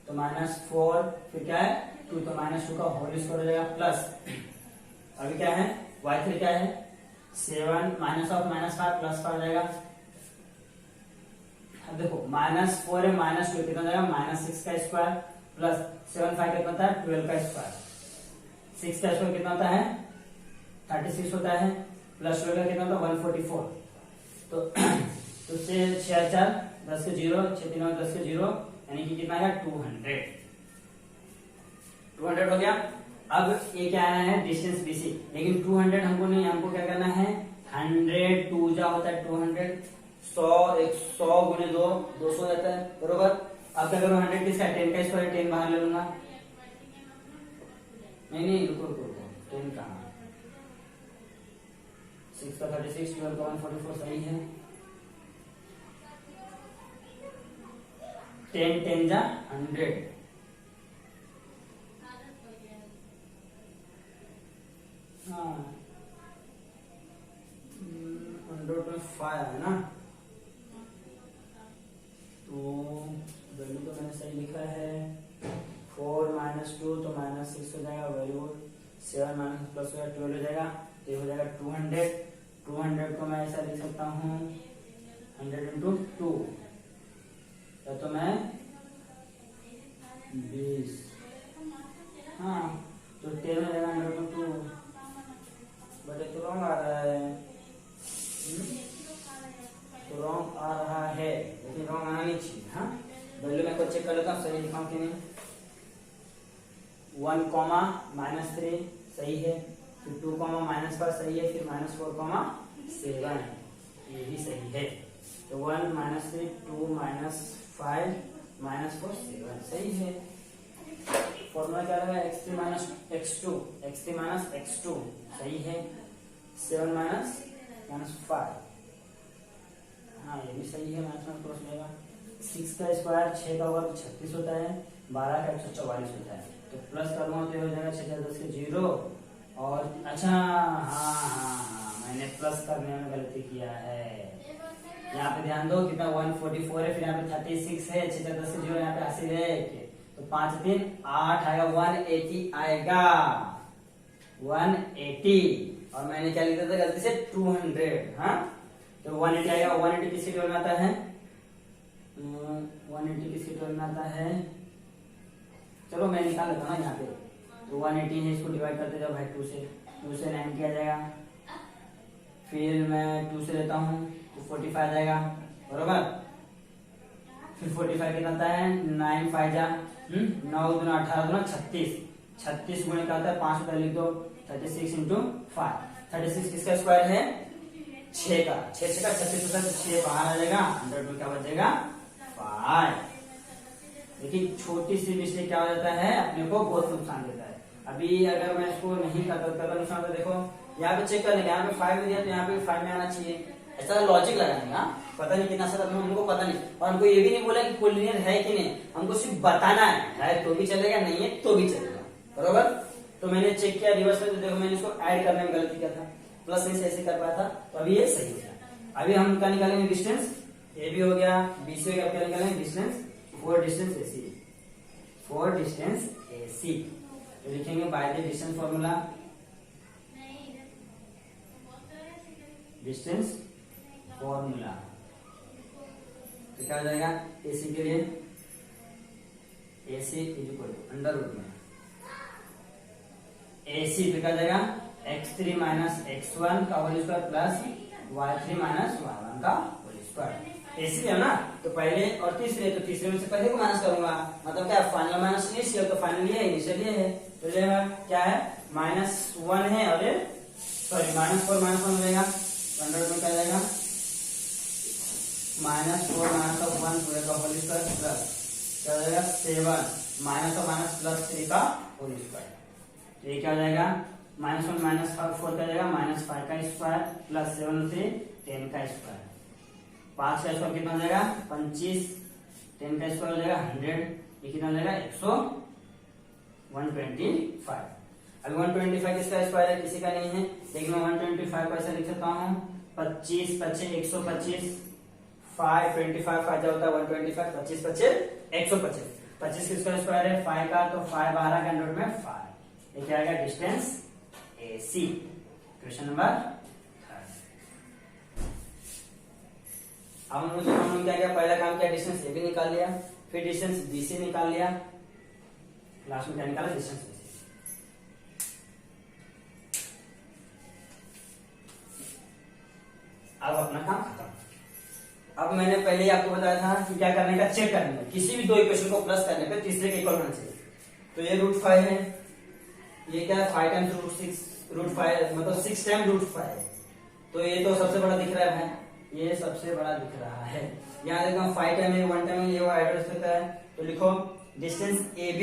तो -4 फिर क्या है 2, तो -2 का होल स्क्वायर हो जाएगा प्लस अभी क्या है y3 क्या है 7 माइनस ऑफ -5 प्लस 5 जाएगा। अब देखो -4 है -2 कितना जाएगा -6 का स्क्वायर प्लस 7 5 कितना होता है 12 का स्क्वायर। 6 का स्क्वायर कितना होता है 36 होता है प्लस 12 का कितना होता है 144। तो से 6 4 10 के 0 6 3 10 के 0 यानी कि कितना आएगा 200 हो गया। अब ये क्या आया है डिस्टेंस BC, लेकिन 200 हमको नहीं, हमको क्या करना है 100 2 जा होता है 200 100 गुने 2 200 जाता है बरोबर। अब क्या करूं 100 किसका 10 का स्क्वायर 10 बाहर ले लूंगा। नहीं रुको 10 कहां 6 का 36 12 का 144 सही है। 10 10 जा 100 105 है ना, तो वैल्यू तो मैंने सही लिखा है 4 -2 तो -6 हो जाएगा वैल्यू 7 माइनस प्लस 12 हो जाएगा, ये हो जाएगा 200 को मैं ऐसा लिख सकता हूँ 100 × 2 या तो मैं 20 हाँ तो 10 हो जाएगा 100 × 2 बट तो रॉन्ग आ रहा है तो रॉन्ग आ रहा है लेकिन रॉन्ग आना नहीं चाहिए। हाँ वैल्यू मैं को चेक कर लेता हूँ सही लिखा हूँ कि नहीं। 1, -3 सही है, फिर 2, -5 सही है, फिर -4, 7 ये भी सही है। तो 1 -3 2 -5 -4 7 सही है। फॉर्मूला क्या लगा x3 - x2 सही है। 7 -5 हाँ ये भी सही है, क्रॉस लेगा। 6 का स्क्वायर 6 का वर्ग 36 होता है, 12 का 144 होता है, तो प्लस करूंगा तो हो जाएगा 6 10 के 0 और अच्छा हाँ मैंने प्लस करने में गलती किया है। यहाँ पे ध्यान दो कितना 144 है, फिर यहाँ पे 36 है, 6 10 के 0 यहाँ पे हासिल है, तो 5 3 8 आएगा 180 आएगा 180 और मैंने क्या लिखा था गलती से 200। हाँ तो 180 आएगा। 180 किसके टेबल में आता है 180 किसके टेबल में आता है, चलो मैं निकाल लेता हूँ यहाँ पे। तो 180 है, इसको डिवाइड करते जाओ भाई 2 से 90 आ जाएगा, फिर मैं 2 से लेता हूँ तो 45 आ जाएगा बरोबर। फिर 45 कितना आता है 9 5 जा 9 2 18 2 36 गुणे का आता है 5 उधर लिख दो 36 × 5। 36 किसका स्क्वायर है 6 का 6 का 36 होता है, तो 6 बाहर आ जाएगा 100 में क्या बचेगा 5। लेकिन छोटी सी मिस्टेक क्या हो जाता है अपने को बहुत नुकसान देता है। अभी अगर मैं इसको नहीं करता नुकसान तो देखो यहाँ पे चेक कर लेंगे, यहाँ पे 5 दिया तो यहाँ पे 5 में आना चाहिए, ऐसा लॉजिक लगाएंगे। हाँ पता नहीं कितना सर हमको पता नहीं, और हमको ये भी नहीं बोला कि कोलिनियर है कि नहीं, हमको सिर्फ बताना है तो भी चलेगा नहीं है तो भी चलेगा बरोबर। तो मैंने चेक किया रिवर्स में, तो देखो मैंने इसको ऐड करने में गलती किया था, प्लस नहीं से ऐसे कर पाया था, तो अभी ये सही हो गया। अभी हम क्या निकालेंगे डिस्टेंस ए भी हो गया BC हो गया, क्या निकालेंगे डिस्टेंस 4 डिस्टेंस AC। तो लिखेंगे bye the distance formula distance formula, तो क्या हो जाएगा AC के लिए AC √में AC पे क्या हो जाएगा x3 - x1 का whole square plus y3 - y1 का होल स्क्वायर। AC है ना, तो पहले और तीसरे, तो तीसरे में से पहले को माइनस करूंगा, मतलब क्या फाइनल माइनस इनिशियल, तो फाइनल ये है इनिशियल ये है, तो जाएगा क्या है -1 है और सॉरी -4 -1 हो जाएगा 100 में क्या जाएगा -4 - 1 पूरे का होल स्क्वायर प्लस क्या हो जाएगा 7 -3 का होल स्क्वायर। तो ये क्या हो जाएगा -1 - 4 क्या जाएगा -5 का स्क्वायर प्लस 7 3 10 का स्क्वायर, 5 का स्क्वायर कितना हो जाएगा 25, 10 का स्क्वायर हो जाएगा 100, ये कितना हो जाएगा 125। अभी 125 किसका स्क्वायर है, किसी का नहीं है, लेकिन मैं 125 को ऐसे लिख सकता हूँ 25 25 125, 5 25 फायदा होता है 125, 25 25 125, 25 किसका स्क्वायर है 5 का, तो 5 12 का 100 में 5, ये क्या आएगा डिस्टेंस AC। Question number 3। अब हम लोग क्या किया, पहला काम किया डिस्टेंस AB निकाल लिया, फिर डिस्टेंस BC निकाल लिया, लास्ट में क्या निकाला डिस्टेंस BC। अब अपना काम खत्म। अब मैंने पहले ही आपको बताया था कि क्या करने का, चेक करने का, किसी भी दो इक्वेशन को प्लस करने पे तीसरे के इक्वल होना चाहिए। तो ये √5 है, ये क्या है 5 टाइम्स √5 मतलब 6 टाइम √5 है, तो ये तो सबसे बड़ा दिख रहा है, ये सबसे बड़ा दिख रहा है। यहाँ देखो 5 टाइम है 1 टाइम है, ये वो एड्रेस देता है, तो लिखो distance AB,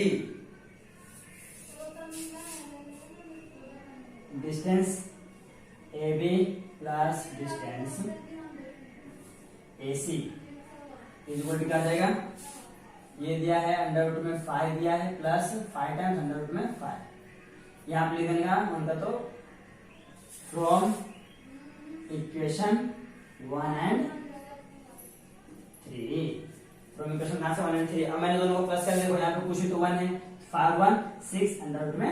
distance AB plus distance AC equal to क्या आ जाएगा, ये दिया है √5 में 5 दिया है प्लस 5 टाइम्स √5 में 5, यहाँ पे लिख देने का उनका, तो from equation 1 and 3, from equation कहां से 1 and 3। अब मैंने दोनों को प्लस कर दिया, यहाँ पे पूछी तो 1 है, 5 1 6 √5 में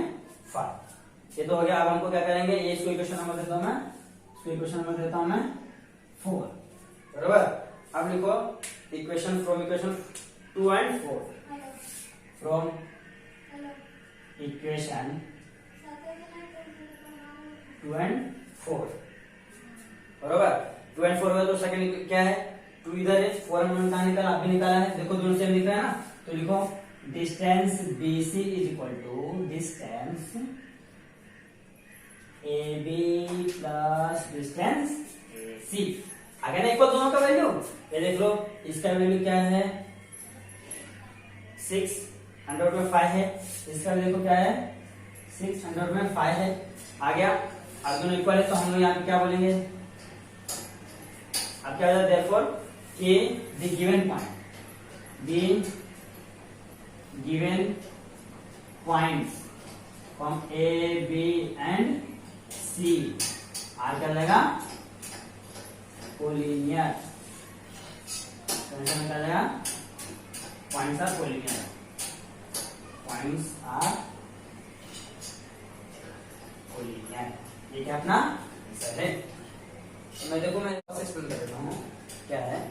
5, ये तो हो गया। अब हमको क्या करेंगे, ये इसको इक्वेशन नंबर देता हूं मैं, इसको इक्वेशन नंबर देता हूं मैं 4, बराबर। अब लिखो equation from equation 2 and 4, from equation 2 and 4, बराबर। 2 and 4 में तो सेकंड क्या है 2 इधर है, 4 हमने कहां निकाला, आप भी निकाला है, देखो दोनों सेम दिख रहा है ना, तो लिखो distance BC is equal to distance AB plus distance AC। आगे ना इक्वल दोनों का वैल्यू, ये देख लो इसका वैल्यू क्या है 6 100 में 5 है, इसका देखो क्या है 6 100 में 5 है, आ गया। अब दोनों इक्वल है तो हम लोग यहाँ पे क्या बोलेंगे, अब क्या हो जाता है therefore कि the given points from A B and C are क्या लगेगा कोलिनियर, क्या लगेगा points are collinear, points are collinear, ये क्या अपना आंसर है। तो मैं देखो मैं एक्सप्लेन कर देता हूँ क्या है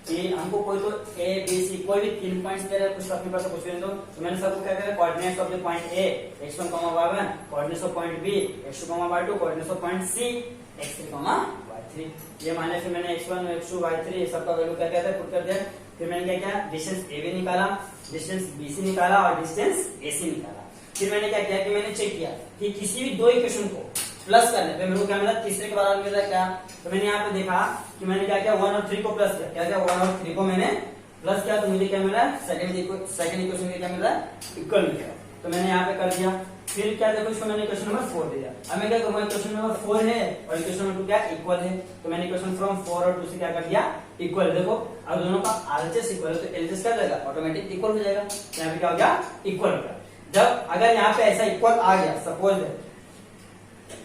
कि हमको कोई तो A B C कोई भी 3 पॉइंट्स दे रहा है, कुछ अपने पास कुछ भी नहीं, तो मैंने सबको क्या करा coordinates of the point A x1, y1, coordinates of point B x2, y2, coordinates of point C x3, y3, ये माने फिर मैंने x1 x2 y3 ये सबका वैल्यू क्या कहता है पुट कर दिया। फिर मैंने क्या किया डिस्टेंस AB निकाला, डिस्टेंस BC निकाला और डिस्टेंस AC निकाला। फिर मैंने क्या किया कि मैंने चेक किया कि किसी भी दो इक्वेशन को प्लस करने पे मेरे को क्या मिला, तीसरे के बाद मिला क्या, तो मैंने यहाँ पे देखा कि मैंने क्या किया 1 और 3 को प्लस किया, क्या किया 1 और 3 को मैंने प्लस किया, तो मुझे क्या मिला सेकंड इक्वेशन क्या मिला इक्वल मिला, तो मैंने यहाँ पे कर दिया। फिर क्या देखो इसको मैंने इक्वेशन नंबर 4 दे दिया। अब मैं क्या करूंगा इक्वेशन नंबर 4 है और इक्वेशन नंबर 2 क्या इक्वल है, तो मैंने इक्वेशन फ्रॉम 4 और 2 से क्या कर दिया इक्वल। देखो अब दोनों का RHS इक्वल है तो LHS क्या जाएगा ऑटोमेटिक इक्वल हो जाएगा, यहाँ पे क्या हो गया इक्वल हो गया। जब अगर यहाँ पे ऐसा इक्वल आ गया, सपोज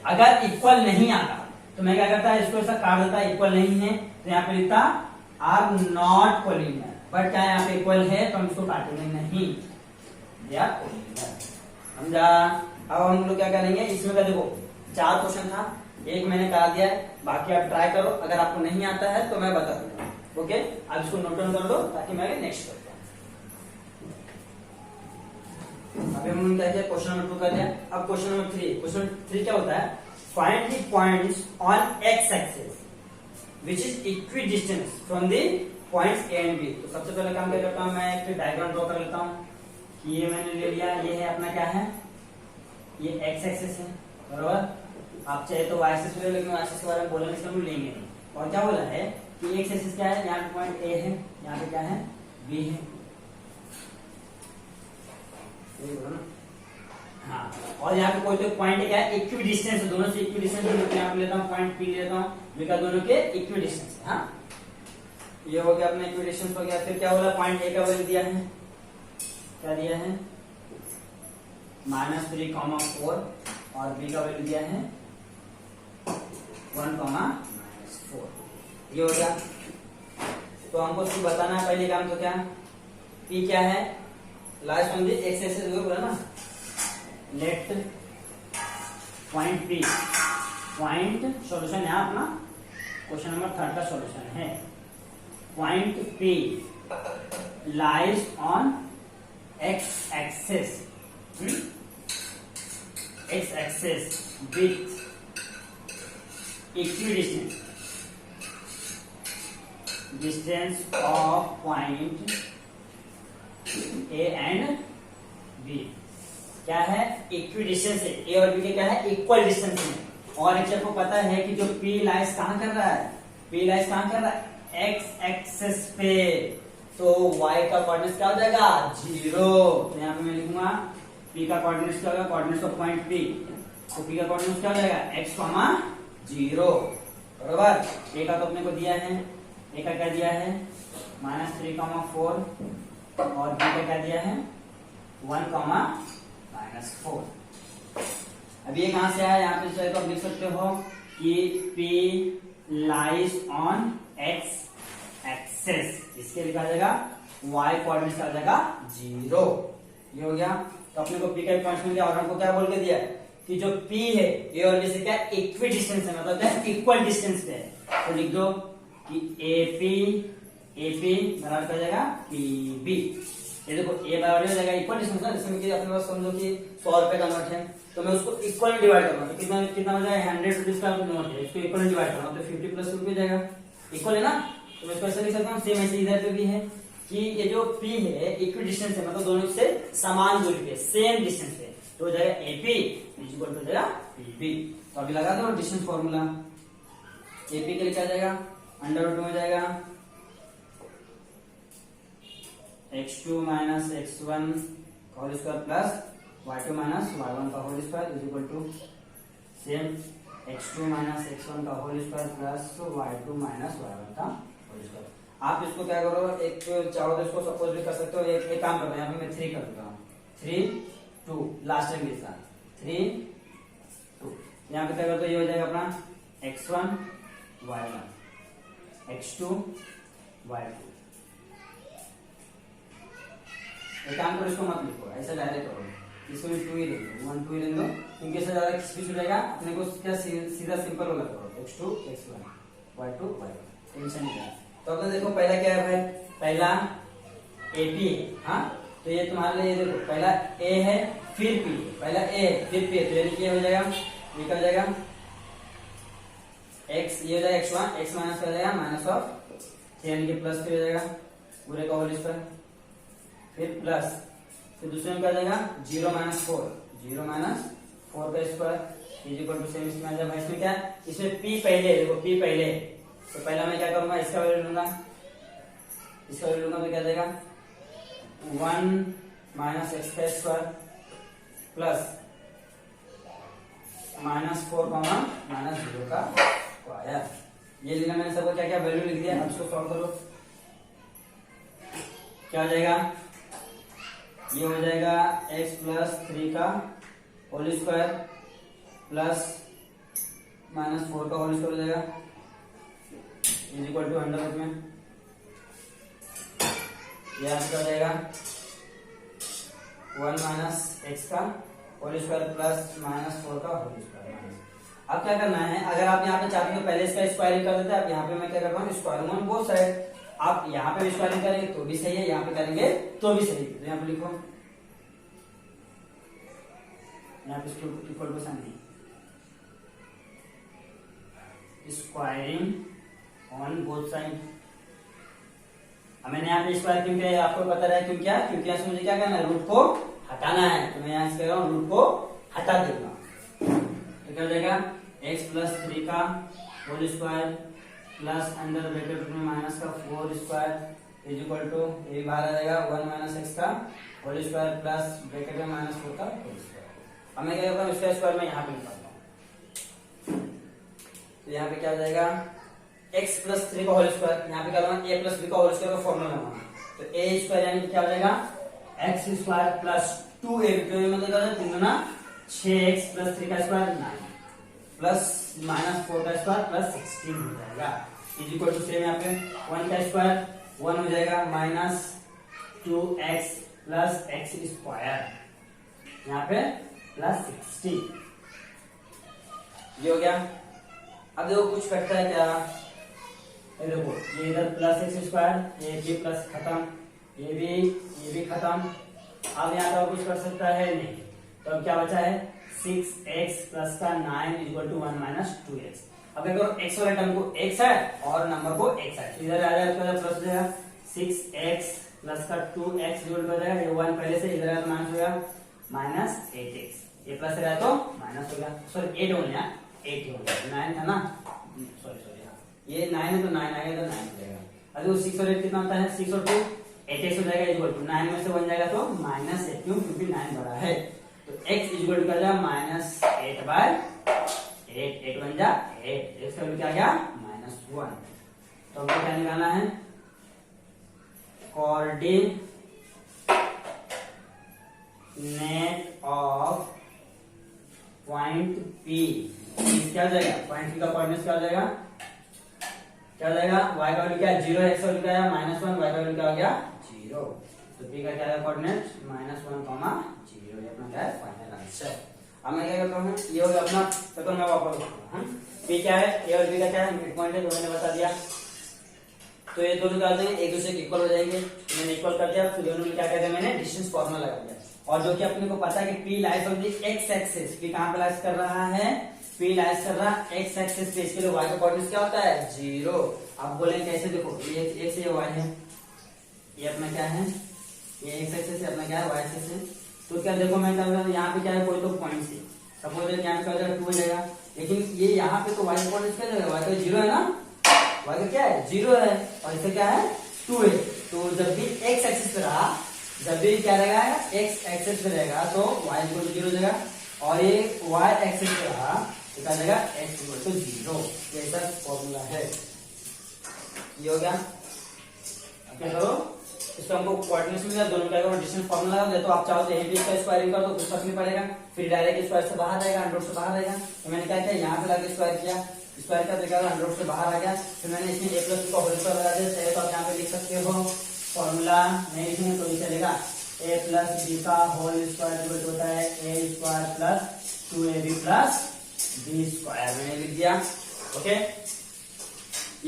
अगर इक्वल नहीं आता तो मैं क्या करता है इसको ऐसा काट देता, इक्वल नहीं है तो यहाँ पे लिखता आर नॉट कोलिनियर, बट क्या यहाँ पे इक्वल है तो हम इसको काटेंगे नहीं, या कोलिनियर, समझा। अब हम लोग क्या करेंगे इसमें का देखो 4 क्वेश्चन था, एक मैंने करा दिया है, बाकी आप ट्राई करो, अगर आपको नहीं आता है तो मैं बता दूंगा, ओके। अब इसको नोट डाउन कर लो ताकि मैं नेक्स्ट करता हूँ। अभी हमने क्या किया क्वेश्चन नंबर 2 कर दिया। अब क्वेश्चन नंबर 3, क्वेश्चन 3 क्या होता है find the points on x axis which is equidistance from the points A and B। तो सबसे पहले काम क्या करता हूं मैं एक डायग्राम ड्रॉ कर लेता हूं कि ये मैंने ले लिया, ये है अपना क्या है ये x एक्सिस है, बराबर। आप चाहे तो y एक्सिस ले, लेकिन y एक्सिस के बारे में बोलने से हम लेंगे नहीं। और क्या बोला है कि x एक्सिस क्या है, यहाँ पे पॉइंट A है, यहाँ पे क्या है B है, हाँ, और यहाँ पे कोई तो पॉइंट क्या है, इक्वी डिस्टेंस है, दोनों से इक्वी डिस्टेंस है। यहाँ पे लेता हूँ पॉइंट पी लेता हूँ, जो दोनों के इक्वी डिस्टेंस है। हाँ, ये हो गया अपना इक्वी डिस्टेंस हो गया। फिर क्या बोला, पॉइंट ए का वैल्यू दिया है, क्या दिया है, -3,4 और बी का वैल्यू दिया है 1,-4। ये हो गया। तो हमको उसको बताना है पहले काम, तो क्या पी क्या है, लास्ट में एक्स एक्सेस बोला ना, let point P, point solution है अपना क्वेश्चन नंबर 3 का सॉल्यूशन है। Point P lies on x axis, x axis with equidistance, distance of point A and B. क्या है, इक्विडिस्टेंस है, ए और बी के क्या है, इक्वल डिस्टेंस में। और एक आपको पता है कि जो पी लाइज कहां कर रहा है, पी लाइज कहां कर रहा है, एक्स एक्सेस पे, तो y का कोऑर्डिनेट क्या हो जाएगा, 0। तो यहाँ पे मैं लिखूंगा p का कोऑर्डिनेट क्या होगा, कोऑर्डिनेट ऑफ पॉइंट p, तो p का कोऑर्डिनेट क्या हो जाएगा, x, 0, बराबर। a का तो अपने को दिया है, a का क्या दिया है, -3,4 और b का क्या दिया है 1,-4। अब ये कहां से आया, यहाँ पे चाहे तो आप लिख सकते हो कि p lies on x axis, इसके लिखा जाएगा y कोऑर्डिनेट आ जाएगा 0। ये हो गया। तो अपने को p का पॉइंट मिल गया, और हमको क्या बोल के दिया है कि जो p है a और b से क्या इक्वी डिस्टेंस है, मतलब क्या इक्वल डिस्टेंस पे है। तो लिख दो कि AP बराबर क्या जाएगा PB। ये देखो a बराबर हो जाएगा इक्वल डिस्टेंस ना, जिसमें कि अपने पास समझो कि 100 रुपए का नोट है, तो मैं उसको इक्वल में डिवाइड करूंगा, तो कितना कितना हो जाएगा, 100 रुपीज का नोट है, इसको इक्वल में डिवाइड करूंगा तो 50 प्लस रुपये जाएगा, इक्वल है ना। तो मैं इसको ऐसे लिख सकता हूँ, सेम ऐसे इधर पे भी है कि ये जो P है इक्वी डिस्टेंस है, मतलब दोनों से समान दूरी पे, सेम डिस्टेंस पे, तो हो जाएगा AP इक्वल टू जाएगा PB। तो अभी लगा दो डिस्टेंस फॉर्मूला, AP के लिए क्या जाएगा, √2 में जाएगा x2 माइनस x1 का whole square plus y2 minus y1 का whole square is equal to same x2 minus x1 का whole square plus y2 minus y1 का होल स्क्वायर। आप इसको क्या करो, एक चाहो तो इसको सपोज भी कर सकते हो, एक काम करते हैं, यहाँ पे मैं 3 कर देता हूँ, 3 2 लास्ट टाइम के साथ 3 2, यहाँ पे क्या करते हो, ये हो जाएगा अपना x1 y1 x2 y2। एक काम करो, इसको मत लिखो, ऐसा डायरेक्ट करो, इसमें 2 ही ले लो, 1 2 ही ले लो, क्योंकि इससे ज्यादा स्पीड हो जाएगा। अपने को क्या सीधा सिंपल होगा, करो x2 x1 y2 y1, tension नहीं है। तो अपने देखो पहला क्या है भाई, पहला AP है, हाँ, तो ये तुम्हारे लिए देखो पहला A है फिर P, पहला A है फिर P है, तो यानी क्या हो जाएगा, ये क्या हो जाएगा x, ये हो जाएगा x1 x माइनस क्या हो जाएगा माइनस ऑफ, यानी कि प्लस 3 हो जाएगा पूरे का होल स्क्वायर, फिर प्लस, फिर दूसरे में क्या आ जाएगा 0 माइनस 4 का square is equal to same. इसमें आ जाएगा इसमें क्या, इसमें P पहले, देखो P पहले, तो पहला मैं क्या करूंगा, इसका वैल्यू लूंगा, इसका वैल्यू लूंगा तो क्या जाएगा 1 माइनस x का स्क्वायर प्लस -4 माइनस 0 का स्क्वायर। ये लिखा मैंने सबको क्या क्या वैल्यू लिख दिया। अब इसको सॉल्व करो, क्या हो जाएगा, ये हो जाएगा x प्लस 3 का होल स्क्वायर प्लस -4 का होल स्क्वायर हो जाएगा इज इक्वल टू 100 में, ये आपका हो जाएगा 1 माइनस x का होल स्क्वायर प्लस -4 का होल स्क्वायर। अब क्या करना है, अगर आप यहाँ पे चाहते हो तो पहले इसका स्क्वायरिंग कर देते हैं, आप यहाँ पे मैं क्या करता हूँ स्क्वायरिंग ऑन बोथ साइड। आप यहाँ पे स्क्वायरिंग करेंगे तो भी सही है, यहाँ पे करेंगे तो भी सही है। तो यहाँ पे लिखो, यहाँ पे equal to sign squaring on both side. मैंने यहाँ पे स्क्वायर क्यों किया आपको पता रहा है क्यों क्या, क्योंकि यहाँ से मुझे क्या करना है, रूट को हटाना है, तो मैं यहाँ से कह रहा हूँ रूट को हटा देगा। तो क्या हो जाएगा x प्लस 3 का whole square plus under bracket में माइनस का 4 स्क्वायर इज इक्वल टू, ये बाहर आ जाएगा 1 माइनस x का होल स्क्वायर प्लस ब्रैकेट में -4 का होल स्क्वायर। अब मैं क्या करता हूँ, इसका स्क्वायर मैं यहाँ पे निकालता हूँ। तो यहाँ पे क्या हो जाएगा, x प्लस 3 का होल स्क्वायर, यहाँ पे क्या होगा a प्लस b का होल स्क्वायर का फॉर्मूला लगाना। तो a स्क्वायर यानी क्या हो जाएगा x स्क्वायर प्लस 2ab, तो ये मतलब 3 गुना 6x प्लस 3 का स्क्वायर 9 प्लस माइनस 4 का स्क्वायर प्लस 16 हो जाएगा। इज इक्वल टू सेम यहाँ पे 1 का स्क्वायर 1 हो जाएगा minus 2x plus x square, यहाँ पे प्लस 16, ये हो गया। अब देखो कुछ कटता है क्या, ये देखो ये इधर प्लस एक्स स्क्वायर, ये भी प्लस खत्म, ये भी खत्म। अब यहाँ पर कुछ कर सकता है नहीं, तो अब क्या बचा है 6x प्लस का 9 इक्वल टू 1 माइनस 2x। अब देखो x वाले टर्म को x है और नंबर को x है, इधर आ जाएगा प्लस हो जाएगा 6x प्लस का 2x इक्वल हो जाएगा, ये 1 पहले से इधर माइनस हो गया माइनस 8x, ये प्लस रहा तो माइनस हो गया, सॉरी 8 हो गया, 8 हो गया, 9 था ना, सॉरी ये 9 है तो 9 आ गया तो 9 हो जाएगा। अभी वो 6 और 8 कितना होता है, 6 और 2 8x हो जाएगा इक्वल टू 9 में से 1 जाएगा तो माइनस 8, क्यों, क्योंकि 9 बड़ा है। तो x इक्वल टू क्या जाएगा माइनस 8 बाय 8, 8 बन जा 8, x का वैल्यू क्या आ गया माइनस 1। तो हमको क्या निकालना है, कोऑर्डिनेट ऑफ पॉइंट P, क्या हो जाएगा पॉइंट P का कोऑर्डिनेट क्या हो जाएगा, क्या हो जाएगा y का वैल्यू क्या है 0, x का वैल्यू क्या है -1, y का वैल्यू क्या हो गया 0। तो P का क्या है कोऑर्डिनेट -1, 0, ये अपना क्या है फाइनल आंसर। अब मैं क्या करता हूँ, ये हो गया अपना, तो मैं वापस करता हूँ P क्या है, a और b का क्या है मिड पॉइंट है, तो मैंने बता दिया। तो ये दोनों क्या हो जाएंगे एक दूसरे के इक्वल हो जाएंगे, तो मैंने इक्वल कर दिया, फिर दोनों में क्या कर दिया मैंने डिस्टेंस फार्मूला लगा दिया। और जो कि अपने को पता है कि P lies on the x axis, P कहां पे लाइज कर रहा है, P लाइज कर रहा है x एक्सिस पे, इसके लिए y का कोऑर्डिनेट क्या होता है 0। अब बोलेंगे कैसे, देखो ये x है ये y है, ये अपना क्या है ये x एक्सिस है, अपना क्या है y एक्सिस है। तो क्या देखो मैं क्या यहाँ पे क्या है कोई तो पॉइंट से, सपोज यहाँ पे क्या हो जाएगा 2 हो जाएगा, लेकिन ये यहाँ पे तो y का कोऑर्डिनेट क्या जाएगा, y का 0 है ना, y का क्या है 0 है और इसका क्या है 2 है। तो जब भी x एक्सिस पे रहा, जब भी क्या रहेगा x एक्सिस पे रहेगा तो y इक्वल टू 0 हो जाएगा, और ये y एक्सिस पे रहा तो क्या जाएगा x इक्वल टू 0। ये ऐसा फॉर्मूला है, ये हो गया। अब क्या करो, इसको हमको कोऑर्डिनेट्स मिला, दोनों का डिस्टेंस फार्मूला लगा दे, तो आप चाहो तो यहीं भी इसका स्क्वायरिंग कर दो, कुछ फर्क नहीं पड़ेगा, फिर डायरेक्ट स्क्वायर से बाहर रहेगा, अंडर से बाहर रहेगा। तो मैंने क्या किया यहाँ पे लाके स्क्वायर किया, स्क्वायर का देखा अंडर से बाहर आ गया, फिर मैंने इसमें a प्लस का होल स्क्वायर लगा दिया। चाहे तो आप यहाँ पे लिख सकते हो, फॉर्मूला नहीं लिखेंगे तो भी चलेगा, a प्लस b का होल स्क्वायर होता है a square plus 2ab plus b square, मैंने लिख दिया। ओके,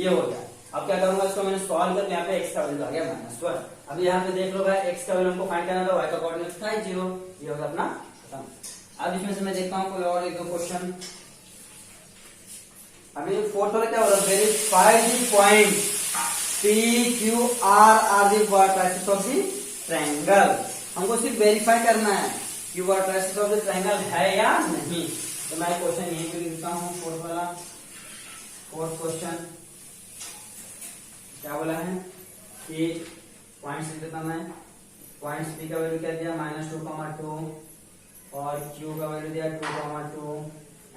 ये हो गया। अब क्या करूंगा, इसको मैंने सॉल्व कर, यहाँ पे x का वैल्यू आ गया -1। अब यहाँ पे देख लो भाई x का वैल्यू हमको फाइंड करना था, y का कोऑर्डिनेट था 0, ये होगा अपना खत्म। अब इसमें से मैं देखता हूँ कोई और एक दो क्वेश्चन। अभी फोर्थ वाला क्या हो रहा है, verify the point P Q R are the vertices of the triangle. हमको सिर्फ वेरीफाई करना है कि वर्टिसेस ऑफ द ट्रायंगल है या नहीं। तो मैं क्वेश्चन यहीं पे लिखता हूँ, फोर्थ वाला, फोर्थ क्वेश्चन क्या बोला है कि पॉइंट्स लिख देता मैं, पॉइंट्स P का वैल्यू क्या दिया -2,2 और Q का वैल्यू दिया 2,2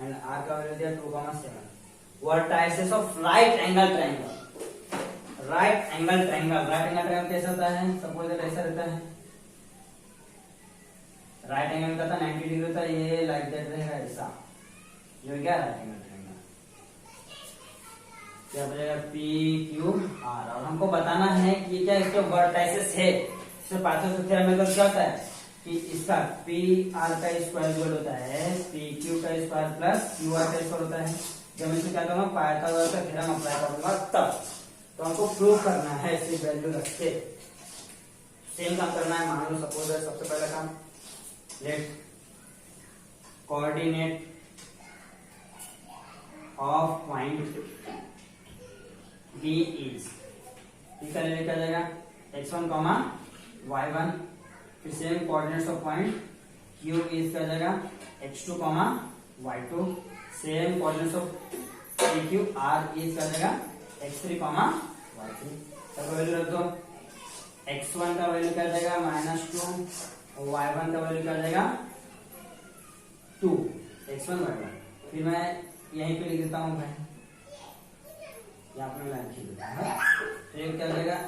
एंड R का वैल्यू दिया 2,7। Vertices of right angle triangle, right angle triangle, right angle triangle कैसा होता है, सपोज ऐसा रहता है, राइट एंगल का 90 डिग्री होता है, ये लाइक दैट रहेगा ऐसा, ये हो गया राइट एंगल ट्रायंगल। क्या बचेगा P Q R, और हमको बताना है कि क्या इसके वर्टिसेस है। इसमें पाइथागोरस थ्योरम में क्या होता है कि इसका P R का स्क्वायर इक्वल होता है P Q का स्क्वायर प्लस Q R का स्क्वायर होता है। जब मैं क्या करूंगा पाइथागोरस का थ्योरम अप्लाई करूंगा तब, तो हमको प्रूव करना है इसे वैल्यू रख के। सेम काम करना है, मान लो सपोज है सबसे पहला काम, let coordinate of point B is, इसका ले क्या जाएगा x1, y1, फिर same coordinates of point Q is क्या जाएगा x2, y2, same coordinates of PQ R is क्या जाएगा x3, y3। सबका वैल्यू रख दो, x1 का वैल्यू क्या जाएगा -2, y1 का वैल्यू क्या जाएगा 2 x1 y1। फिर मैं यहीं पे लिख देता हूँ भाई, यहाँ पे लाइन खींच देता हूँ। तो ये क्या हो जाएगा,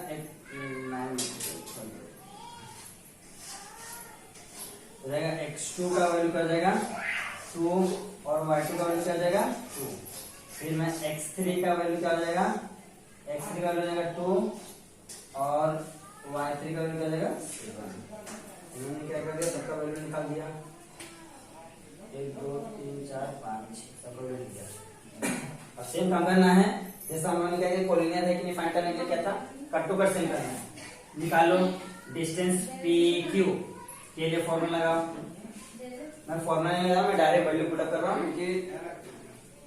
x2 का वैल्यू क्या हो जाएगा 2 और y2 का वैल्यू क्या हो जाएगा 2। फिर मैं x3 का वैल्यू क्या हो जाएगा, x3 का वैल्यू हो जाएगा 2 और y3 का वैल्यू क्या हो जाएगा 7। इन्होंने क्या कर दिया, सबका वैल्यू निकाल दिया, 1 2 3 4 5 6 सबका वैल्यू निकाल दिया। अब सेम काम करना है जैसा हमने क्या किया, कोलिनियर है कि नहीं फाइंड करने के लिए क्या था, कट टू कट सेम करना है। निकालो डिस्टेंस PQ के लिए फॉर्मूला लगाओ। मैं फॉर्मूला नहीं लगा, मैं डायरेक्ट वैल्यू पुट अप कर रहा हूँ क्योंकि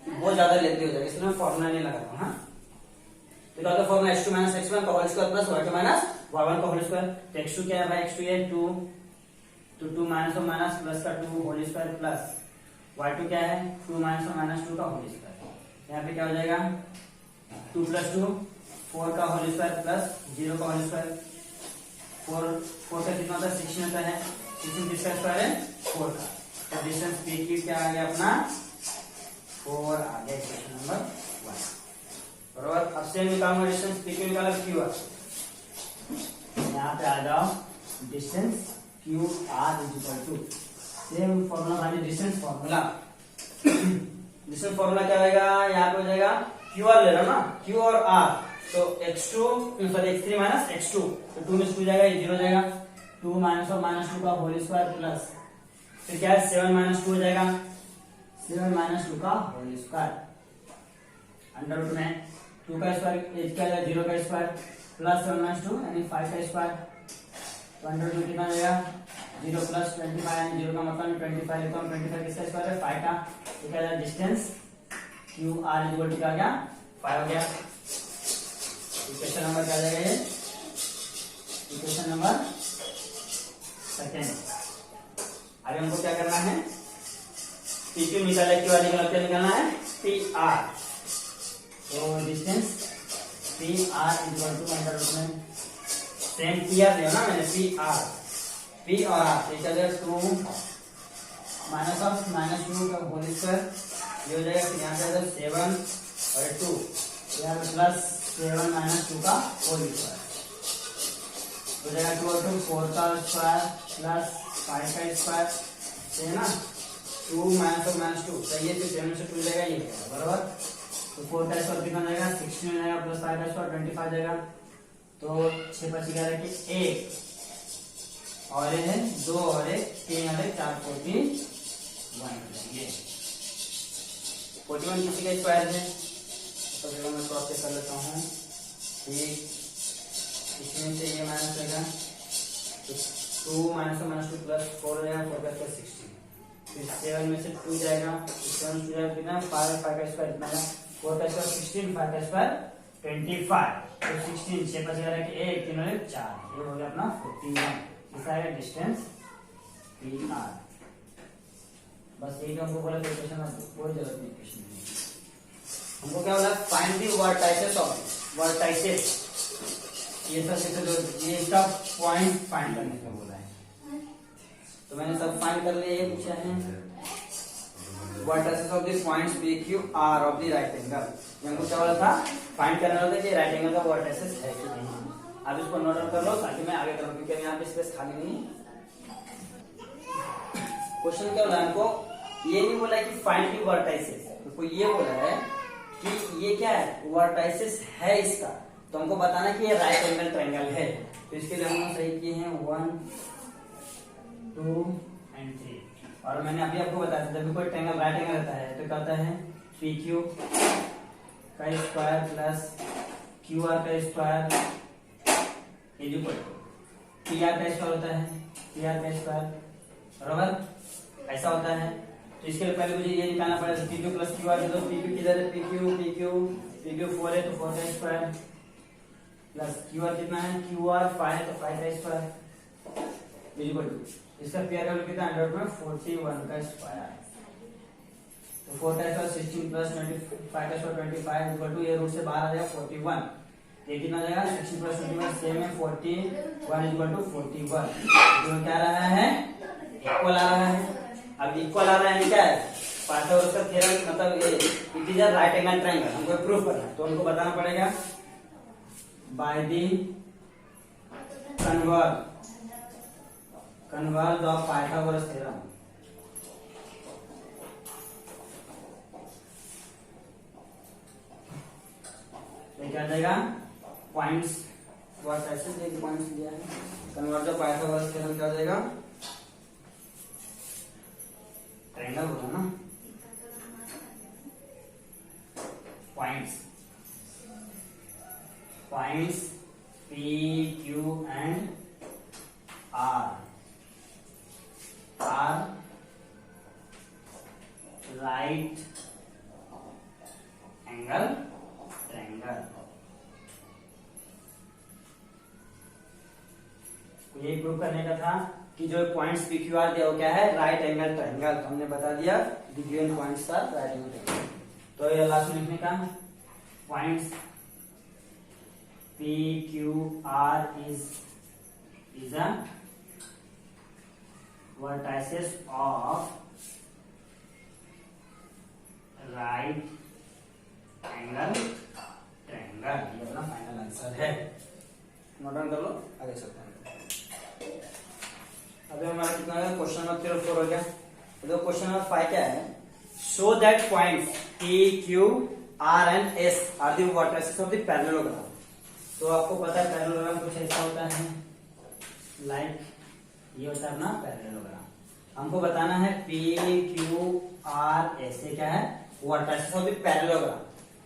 बहुत ज्यादा लेते हो जाएगा, इसलिए मैं फॉर्मूला नहीं लगा रहा हूँ। हाँ, तो क्या होता है फॉर्मूला x2 माइनस x1 का whole square plus y2 minus y1 का होल स्क्वायर। तो x2 क्या है भाई, x2 है 2, तो 2 माइनस और माइनस प्लस का 2 होल स्क्वायर प्लस y2 क्या है 2 माइनस और माइनस 2 का होल स्क्वायर। यहाँ पे क्या हो जाएगा 2 प्लस 2 4 का होल स्क्वायर प्लस 0 का होल स्क्वायर। 4 का कितना होता है 16 होता है, 16 किसका स्क्वायर है 4 का। तो डिस्टेंस PQ क्या आ गया अपना 4 आ गया, क्वेश्चन नंबर 1 बराबर। अब से निकालूंगा डिस्टेंस PQ निकाला QR, यहाँ पे आ जाओ distance QR equal to same formula वाली डिस्टेंस फॉर्मूला। डिस्टेंस फॉर्मूला क्या होगा, यहाँ पे हो जाएगा QR ले रहा ना, Q और R, तो x3 माइनस x2, तो 2 में से 2 जाएगा, ये 0 जाएगा, 2 माइनस और माइनस 2 का होल स्क्वायर प्लस फिर क्या है 7 माइनस 2 हो जाएगा, 7 माइनस 2 का होल स्क्वायर अंडर रूट में 2 का स्क्वायर क्या है 0 का स्क्वायर प्लस 7 माइनस 2 यानी 5 का स्क्वायर। तो अंडर रूट कितना जाएगा 0 प्लस 25 यानी 0 का मतलब 25 लिखता हूँ, 25 किसका स्क्वायर है 5 का। तो क्या है डिस्टेंस QR इक्वल टू क्या गया 5 हो गया। इक्वेशन नंबर क्या जाएगा, ये इक्वेशन नंबर 2। आगे हमको क्या करना है, PQ निकाला, QR निकाला, क्या निकालना है PR। तो distance PR equal to under root में सेम PR लिया ना मैंने, P और R, तो क्या जाएगा 2 माइनस ऑफ माइनस 2 का होल स्क्वायर, ये हो जाएगा, फिर यहाँ पे 7 और 2 यहाँ पे प्लस 7 माइनस 2 का होल स्क्वायर हो जाएगा 2 और 2 4 का स्क्वायर प्लस 5 का स्क्वायर, है ना 2 माइनस और माइनस 2 सही है, तो 7 से 2 जाएगा, ये बराबर। तो 4 का स्क्वायर कितना जाएगा 16 जाएगा प्लस 5 का स्क्वायर 25 जाएगा। तो 6 5 11 की 1 और है 2 और 1 3 और 1 4 41 41 किसी का स्क्वायर है, तो चलो मैं क्रॉस चेक कर लेता हूँ, इसमें से ये माइनस रहेगा, तो 2 माइनस -2 प्लस 4 हो जाएगा, 4 का स्क्वायर 16, फिर 7 में से 2 जाएगा, 7 2 जाएगा कितना 5 का स्क्वायर कितना है 4 का स्क्वायर 16, 5 का स्क्वायर 25, तो 16 6 5 11 के 1 3 और 1 4, ये हो गया अपना 41। इसका है डिस्टेंस PR। बस यही हमको बोला, क्वेश्चन कोई जरूरत नहीं, क्वेश्चन हमको क्या बोला find the vertices of vertices, ये सब ये सब पॉइंट फाइंड करने को बोला है, तो मैंने सब फाइंड कर लिया। ये पूछा है vertices of the points PQ R of the right angle, हमको क्या बोला था फाइंड करना होता है कि राइट एंगल का वर्टाइसेस है कि नहीं। अब इसको नोट डाउन कर लो ताकि मैं आगे करूँ, क्योंकि यहाँ पे स्पेस खाली नहीं है। क्वेश्चन क्या बोला हमको, ये नहीं बोला कि फाइंड दी वर्टाइसेस, तो ये बोला है कि ये क्या है वर्टाइसेस है इसका, तो हमको बताना कि ये राइट एंगल ट्रायंगल है। तो इसके लिए हमने सही किए हैं 1 2 एंड 3, और मैंने अभी आपको बताया था जब भी कोई ट्रायंगल राइट एंगल रहता है तो क्या होता है PQ का स्क्वायर प्लस QR का स्क्वायर इक्वल टू PR का स्क्वायर होता है, PR का स्क्वायर बराबर ऐसा होता है। तो इसके लिए पहले मुझे ये निकालना पड़ेगा PQ प्लस QR, तो PQ किधर है PQ 4 है तो 4 का स्क्वायर प्लस QR कितना है QR 5 है तो 5 का स्क्वायर इक्वल टू इसका PR का वैल्यू कितना है अंडर में 41 का स्क्वायर, तो 4 का स्क्वायर 16 प्लस 25 का स्क्वायर 25 इक्वल टू ये रूट से बाहर आ जाएगा 41, ये कितना आ जाएगा 16 प्लस 25 सेम है 41 इक्वल टू 41, जो क्या आ रहा है इक्वल आ रहा है। अब इक्वल आ रहा है क्या है, पाइथागोरस का थ्योरम मतलब it is a right angle triangle, हमको प्रूफ करना है तो हमको बताना पड़ेगा by the converse of Pythagoras theorem. क्या जाएगा पॉइंट्स, वर्ड ऐसे पॉइंट्स दिया है, कन्वर्ज ऑफ पाइथागोरस थ्योरम क्या जाएगा, ट्रायंगल होगा ना, points P, Q and R are right angle triangle। ये प्रूव करने का था कि जो पॉइंट्स P, Q, R दिया वो क्या है, राइट एंगल ट्रायंगल। तो हमने बता दिया the given points are right angle triangle. तो ये लास्ट में लिखने का points P, Q, R is a vertices of right angle triangle। ये अपना फाइनल आंसर है, नोट डाउन कर लो, आगे चलते हैं। अभी हमारा कितना है, क्वेश्चन नंबर 3 और 4 हो गया। तो क्वेश्चन नंबर 5 क्या है, show that points P, Q, R and S are the vertices of the parallelogram। तो आपको पता है पैरेललोग्राम कुछ ऐसा होता है, लाइक ये होता है अपना पैरेललोग्राम। हमको बताना है P, Q, R, S ये क्या है, वर्टिसेस ऑफ द पैरेललोग्राम।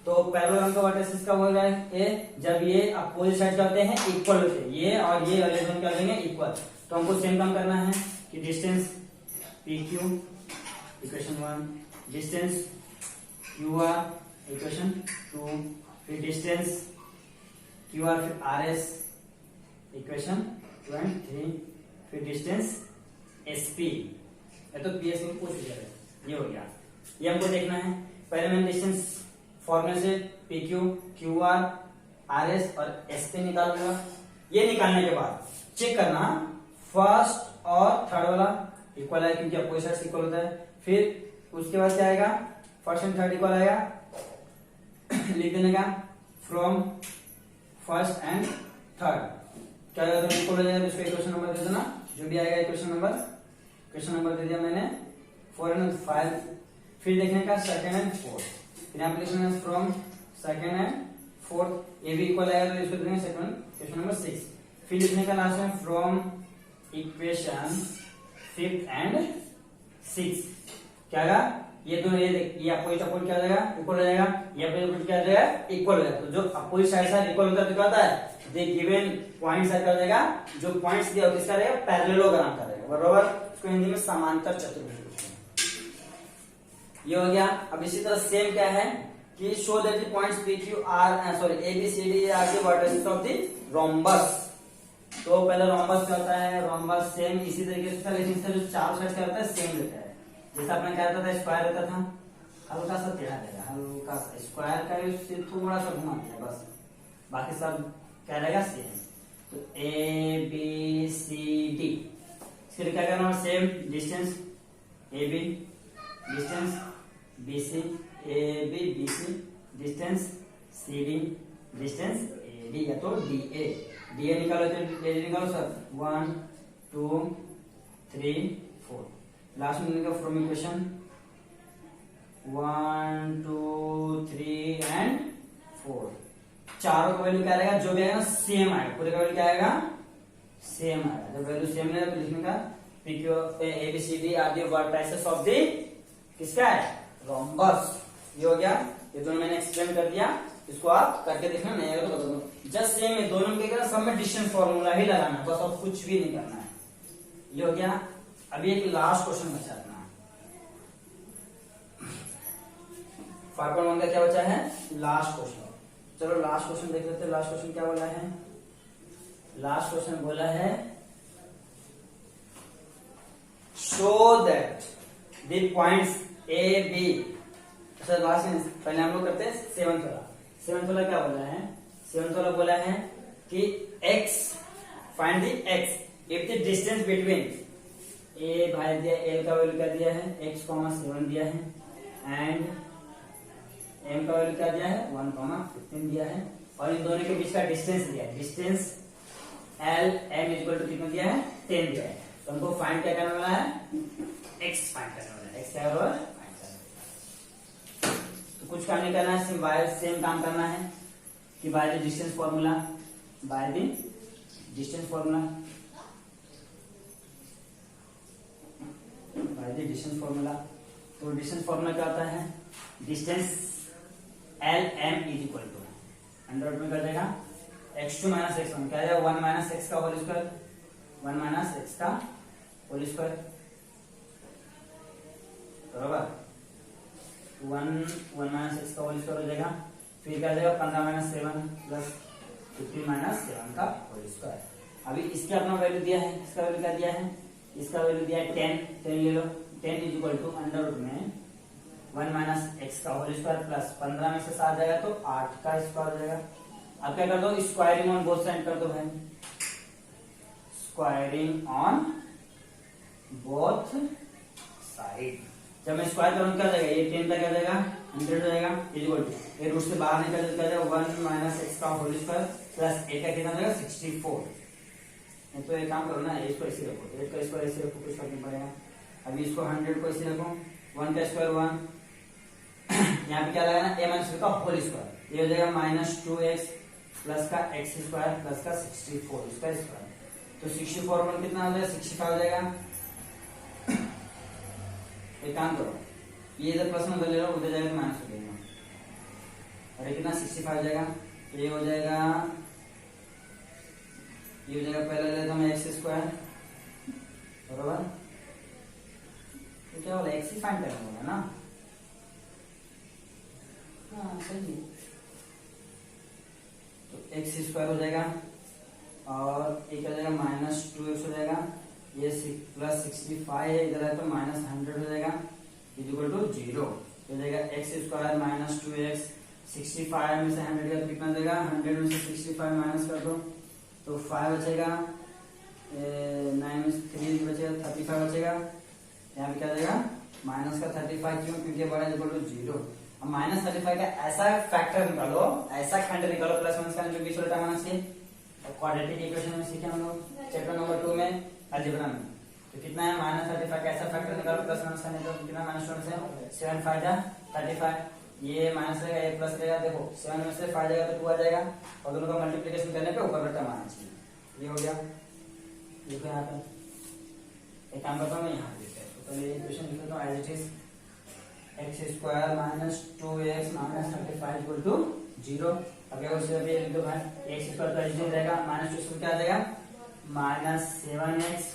तो पैरेललोग्राम का वर्टिसेस कब होगा, ये जब ये अपोजिट साइड क्या होते हैं, इक्वल होते हैं, ये और ये वाले दोनों क्या हो जाएंगे, इक्वल। तो हमको सेम काम करना है कि distance PQ equation 1, distance QR equation 2, फिर डिस्टेंस QR फिर RS इक्वेशन 2 and 3, फिर डिस्टेंस SP, ये तो PS में पूछ लिया है, ये हो गया। ये हमको देखना है, पहले मैंने डिस्टेंस फॉर्मूले से PQ, QR, RS और SP निकालूंगा। ये निकालने के बाद चेक करना फर्स्ट और थर्ड वाला इक्वल है, क्योंकि अपोजिट साइड इक्वल होता है। फिर उसके बाद क्या आएगा, फर्स्ट एंड थर्ड इक्वल आएगा, लिख देने का फ्रॉम फर्स्ट एंड थर्ड क्या इक्वल हो जाएगा, उसको इक्वेशन नंबर दे देना, जो भी आएगा इक्वेशन नंबर दे दिया मैंने 4 and 5। फिर देखने का सेकंड एंड फोर्थ, फिर एप्लीकेशन है फ्रॉम सेकंड एंड फोर्थ, ये भी इक्वल आएगा तो इसको देंगे सेकंड इक्वेशन नंबर 6। फिर लिखने का लास्ट में फ्रॉम इक्वेशन 5th and 6 क्या आएगा, ये दोनों ये अपोजिट क्या हो जाएगा, इक्वल हो जाएगा, ये अपोजिट क्या हो जाएगा, इक्वल हो जाएगा। तो जो अपोजिट साइड इक्वल होता है तो क्या होता है, द गिवन पॉइंट्स क्या हो जाएगा, जो पॉइंट्स दिया होगा किसका रहेगा, पैरेललोग्राम का रहेगा, बराबर। इसको हिंदी में समांतर चतुर्भुज, ये हो गया। अब इसी तरह सेम क्या है कि show that the points P, Q, R sorry A, B, C, D are the vertices of the rhombus. तो पहले रोम्बस क्या होता है, रोम्बस सेम इसी तरीके से, लेकिन इसका जो चारों साइड क्या होता है, सेम रहता है। जैसा अपने क्या रहता था, स्क्वायर रहता था, हल्का सा टेढ़ा रहेगा, हल्का सा स्क्वायर का उससे थोड़ा सा घुमा दिया बस, बाकी सब क्या रहेगा, सेम। तो A, B, C, D, इसके लिए क्या करना है, same distance AB, distance BC, AB, BC, distance CD, distance AD या तो DA। DA निकालो तो निकालो सर, 1, 2, 3, 4। लास्ट में लिखा फ्रॉम इक्वेशन 1, 2, 3 एंड 4, चारों का वैल्यू क्या रहेगा, जो भी आएगा सेम आएगा, पूरे का वैल्यू क्या आएगा, सेम आएगा। जब वैल्यू सेम रहेगा तो लिखने का PQ ABCD are the vertices of the किसका है, रोम्बस। ये हो गया, ये दोनों मैंने एक्सप्लेन कर दिया, इसको आप करके देखना, नहीं आएगा तो बता दो। जस्ट सेम है, दोनों के सब में डिस्टेंस फॉर्मूला ही लगाना है बस, और कुछ भी नहीं करना है। ये हो गया। अभी एक लास्ट क्वेश्चन बचा अपना, 5.1 का क्या बचा है, लास्ट क्वेश्चन। चलो लास्ट क्वेश्चन देख लेते हैं। लास्ट क्वेश्चन क्या बोला है, लास्ट क्वेश्चन बोला है show that the points A, B। अच्छा लास्ट में पहले हम लोग करते हैं सेवंथ वाला क्या बोला है, सेवंथ वाला बोला है कि x find the x if the distance between A भाई दिया, एल का वैल्यू क्या दिया है, x, 7 दिया है, एंड m का वैल्यू क्या दिया है, 1, 15 दिया है, और इन दोनों के बीच का डिस्टेंस दिया है, distance l m equal to कितना दिया है, 10 दिया है। तो हमको फाइंड क्या करने वाला है, x फाइंड करने वाला है, x क्या होगा फाइंड करना है। तो कुछ काम नहीं करना है, बाय सेम काम करना है कि by the distance formula, by the distance formula, by the distance formula. तो डिस्टेंस फॉर्मूला क्या होता है, distance L M is equal to under root में कर देगा x2 माइनस x1 क्या है, 1 माइनस x का होल स्क्वायर, 1 माइनस x का होल स्क्वायर, बराबर 1 माइनस x का होल स्क्वायर हो जाएगा, फिर क्या जाएगा 15 माइनस 7 प्लस 15 माइनस 7 का होल स्क्वायर। अभी इसके अपना वैल्यू दिया है, इसका वैल्यू क्या दिया है, इसका वैल्यू दिया है 10 ले लो, 10 is equal to under root में 1 माइनस x का होल स्क्वायर प्लस 15 में से 7 जाएगा तो 8 का स्क्वायर हो जाएगा। अब क्या कर दो, स्क्वायरिंग ऑन बोथ साइड कर दो भाई, स्क्वायरिंग ऑन बोथ साइड। जब मैं स्क्वायर करूँ क्या जाएगा, ये 10 का क्या जाएगा 100 हो जाएगा, इक्वल टू ये रूट से बाहर निकल जाएगा 1 माइनस x का होल स्क्वायर प्लस a का कितना जाएगा 64। तो एक काम करो ना, इसको ऐसे रखो, 8 का स्क्वायर ऐसे रखो, कुछ फर्क नहीं पड़ेगा। अभी इसको 100 को ऐसे रखो, 1 का स्क्वायर 1, यहाँ पे क्या लगाना, a माइनस b का होल स्क्वायर, ये हो जाएगा माइनस 2x प्लस का x स्क्वायर प्लस का 64 इसका स्क्वायर, तो 64 में कितना हो जाएगा 65 हो जाएगा। एक काम करो, ये इधर प्लस में ले लो, उधर जाएगा तो माइनस हो जाएगा, और कितना 65 हो जाएगा, तो ये हो जाएगा, ये हो जाएगा, पहले लेता हूँ एक्स स्क्वायर, बराबर, तो क्या बोला एक्स ही फाइंड करना होगा ना, हाँ सही है, तो एक्स स्क्वायर हो जाएगा, और एक हो जाएगा माइनस 2x हो जाएगा, ये प्लस 65 है, इधर है तो माइनस 100 हो जाएगा, इज इक्वल टू 0 हो जाएगा, एक्स स्क्वायर माइनस 2x, 65 में से 100 का तो कितना देगा, 100 में से 65 माइनस कर दो तो 5 बचेगा, 9 में से 3 बचेगा 35 बचेगा, यहाँ पे क्या जाएगा माइनस का 35, क्यों, क्योंकि बड़ा इक्वल टू 0। अब माइनस 35 का ऐसा फैक्टर निकालो, ऐसा खंड निकालो प्लस माइनस का जो बीच उल्टा होना चाहिए। क्वाड्रेटिक इक्वेशन में सीखे हम लोग चैप्टर नंबर 2 में अलजेब्रा में, तो कितना है माइनस 35 का ऐसा फैक्टर निकालो प्लस माइनस का निकालो, कितना माइनस 1 से 7 5 जा 35, ये माइनस रहेगा ये प्लस रहेगा, देखो 7 में से 5 जाएगा तो 2 आ जाएगा, और दोनों का मल्टीप्लिकेशन करने पे ऊपर बट्टा मारना चाहिए, ये हो गया। देखो यहाँ पे एक काम करता हूँ मैं, यहाँ पे तो पहले इक्वेशन लिख लेता हूँ as it is, x square minus 2x minus 35 equal to 0। अब क्या उसे अभी लिख दो भाई, एक्स स्क्वायर तो एज इट इज रहेगा, माइनस 2 इसमें क्या आ जाएगा minus 7x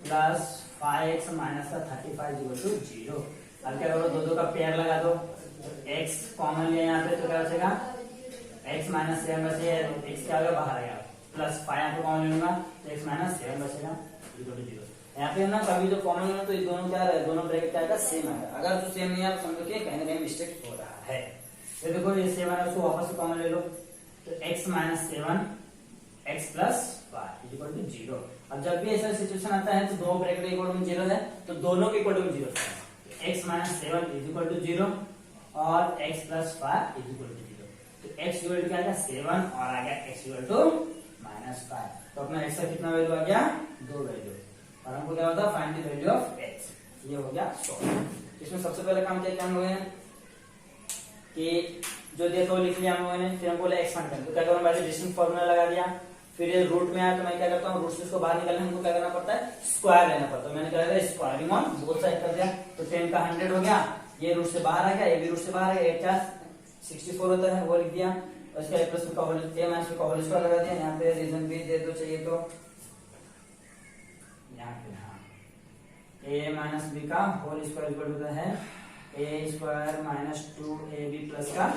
plus 5x minus का 35 इक्वल टू 0। अब क्या करो, दो का पेयर लगा दो, x कॉमन ले यहाँ पे तो क्या बचेगा, x माइनस 7 बचेगा, x क्या होगा बाहर आएगा, प्लस 5 यहाँ पे कॉमन ले लूंगा तो x माइनस 7 बचेगा इक्वल टू 0। यहाँ पे ना कभी जो कॉमन लेना तो ये दोनों क्या है, दोनों ब्रैकेट क्या आएगा सेम आएगा, अगर तो सेम नहीं है तो समझो कि कहीं ना कहीं मिस्टेक हो रहा है। तो देखो ये 7 है, उसको वापस से कॉमन ले लो, तो x minus 7 x plus 5 equal to 0। अब जब भी ऐसा सिचुएशन आता है तो दो ब्रैकेट इक्वल टू 0 है, तो दोनों के इक्वल टू 0 है, x minus 7 is equal to 0 और x plus 5 is equal to 0। तो x इक्वल टू क्या आ गया 7 और आ गया x इक्वल टू माइनस 5, तो अपना x का कितना वैल्यू आ गया 2 वैल्यू, और हमको क्या होता है find the value of x, ये हो गया सॉल्व। इसमें सबसे पहले काम क्या हम लोगों ने कि जो दिया तो लिख लिया हम लोगों ने, फिर हम बोले x फाइंड करना, तो क्या करूं पहले डिस्टेंस फार्मूला लगा दिया, फिर ये रूट में आया तो मैं क्या करता हूँ रूट से इसको बाहर निकालने हमको क्या करना पड़ता है स्क्वायर लेना पड़ता है, मैंने क्या किया स्क्वायरिंग ऑन बोथ साइड कर दिया, तो 10 का 100 हो गया, ये रूट से बाहर आ गया, ये भी रूट से बाहर आ गया, 8 का 64 होता है वो लिख दिया, और इसका प्लस का होल a माइनस का होल स्क्वायर लगा दिया, यहाँ पे रीजन भी दे दो चाहिए तो यहाँ पे हाँ a माइनस b का होल स्क्वायर इक्वल होता है a square minus 2ab plus का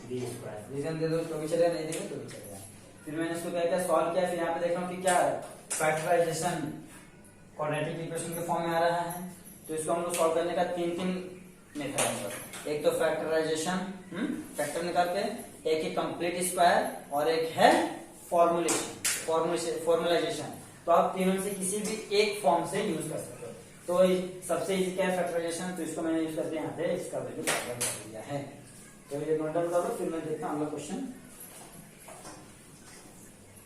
b स्क्वायर, रीजन दे दो तो भी चलेगा, नहीं देगा तो भी चलेगा। फिर मैंने इसको क्या किया सॉल्व किया, फिर यहाँ पे देख रहा हूँ कि क्या फैक्टराइजेशन क्वाड्रेटिक इक्वेशन के फॉर्म में आ रहा है, तो इसको हम लोग सॉल्व करने का तीन मेथड है, एक तो फैक्टराइजेशन फैक्टर निकाल के, एक है कंप्लीट स्क्वायर और एक है फॉर्मुलेशन फॉर्मुलाइजेशन। तो आप तीनों से किसी भी एक फॉर्म से यूज कर सकते हो। तो सबसे इजी क्या है फैक्टराइजेशन, तो इसको मैंने यूज करते हैं यहाँ पे, इसका वैल्यू बराबर कर दिया है। तो ये नोट डाउन कर लो, फिर मैं देखता हूँ अगला क्वेश्चन।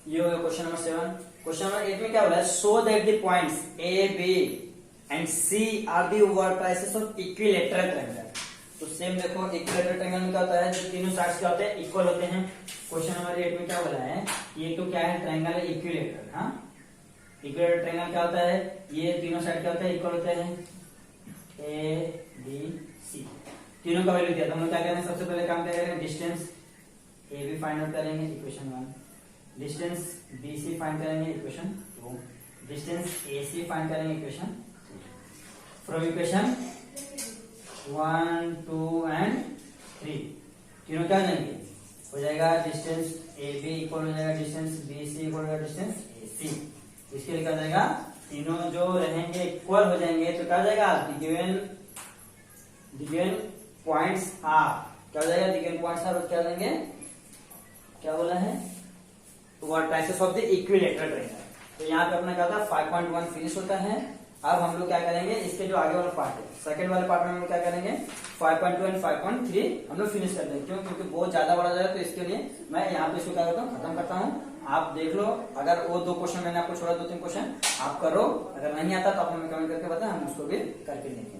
ये हो गया क्वेश्चन नंबर 7। क्वेश्चन नंबर 8 में क्या बोला है, show that the points A B and C are the vertices of equilateral triangle. तो सेम देखो इक्विलेटरल ट्रायंगल में क्या होता है, जो तीनों साइड्स क्या होते हैं, इक्वल होते हैं। क्वेश्चन नंबर 8 में क्या बोला है, ये तो क्या है, ट्रायंगल है इक्विलेटरल। हाँ, इक्विलेटरल ट्रायंगल क्या होता है, ये तीनों साइड क्या होता है, इक्वल होते हैं, ए बी सी। तीनों का वैल्यू दिया, तो हम लोग क्या करेंगे, सबसे पहले काम क्या करेंगे, distance A B find out करेंगे, equation 1। Distance B C find करेंगे, equation 2। Distance A C find करेंगे, इक्वेशन 3। फ्रॉम इक्वेशन 1 2 एंड 3 तीनों क्या हो जाएंगे, हो जाएगा डिस्टेंस ए बी इक्वल हो जाएगा डिस्टेंस बी सी इक्वल हो जाएगा डिस्टेंस ए सी। इसके लिए क्या हो जाएगा, तीनों जो रहेंगे इक्वल हो जाएंगे, तो क्या हो जाएगा, गिवन पॉइंट्स आर, क्या हो जाएगा, गिवन पॉइंट्स आर क्या हो जाएंगे, क्या बोला है, vertices of the equilateral triangle. तो यहाँ पे अपना क्या होता है, 5.1 फिनिश होता है। अब हम लोग क्या करेंगे, इसके जो आगे वाला पार्ट है, सेकंड वाले पार्ट में हम लोग क्या करेंगे, 5.2 एंड 5.3 हम लोग फिनिश कर देंगे। क्यों, क्योंकि बहुत ज्यादा बड़ा जाएगा, तो इसके लिए मैं यहाँ पे इसको क्या करता हूँ, खत्म करता हूँ। आप देख लो, अगर वो 2 क्वेश्चन मैंने आपको छोड़ा, 2-3 क्वेश्चन आप करो, अगर नहीं आता तो आप हमें कमेंट करके बताएं, हम उसको भी करके देंगे।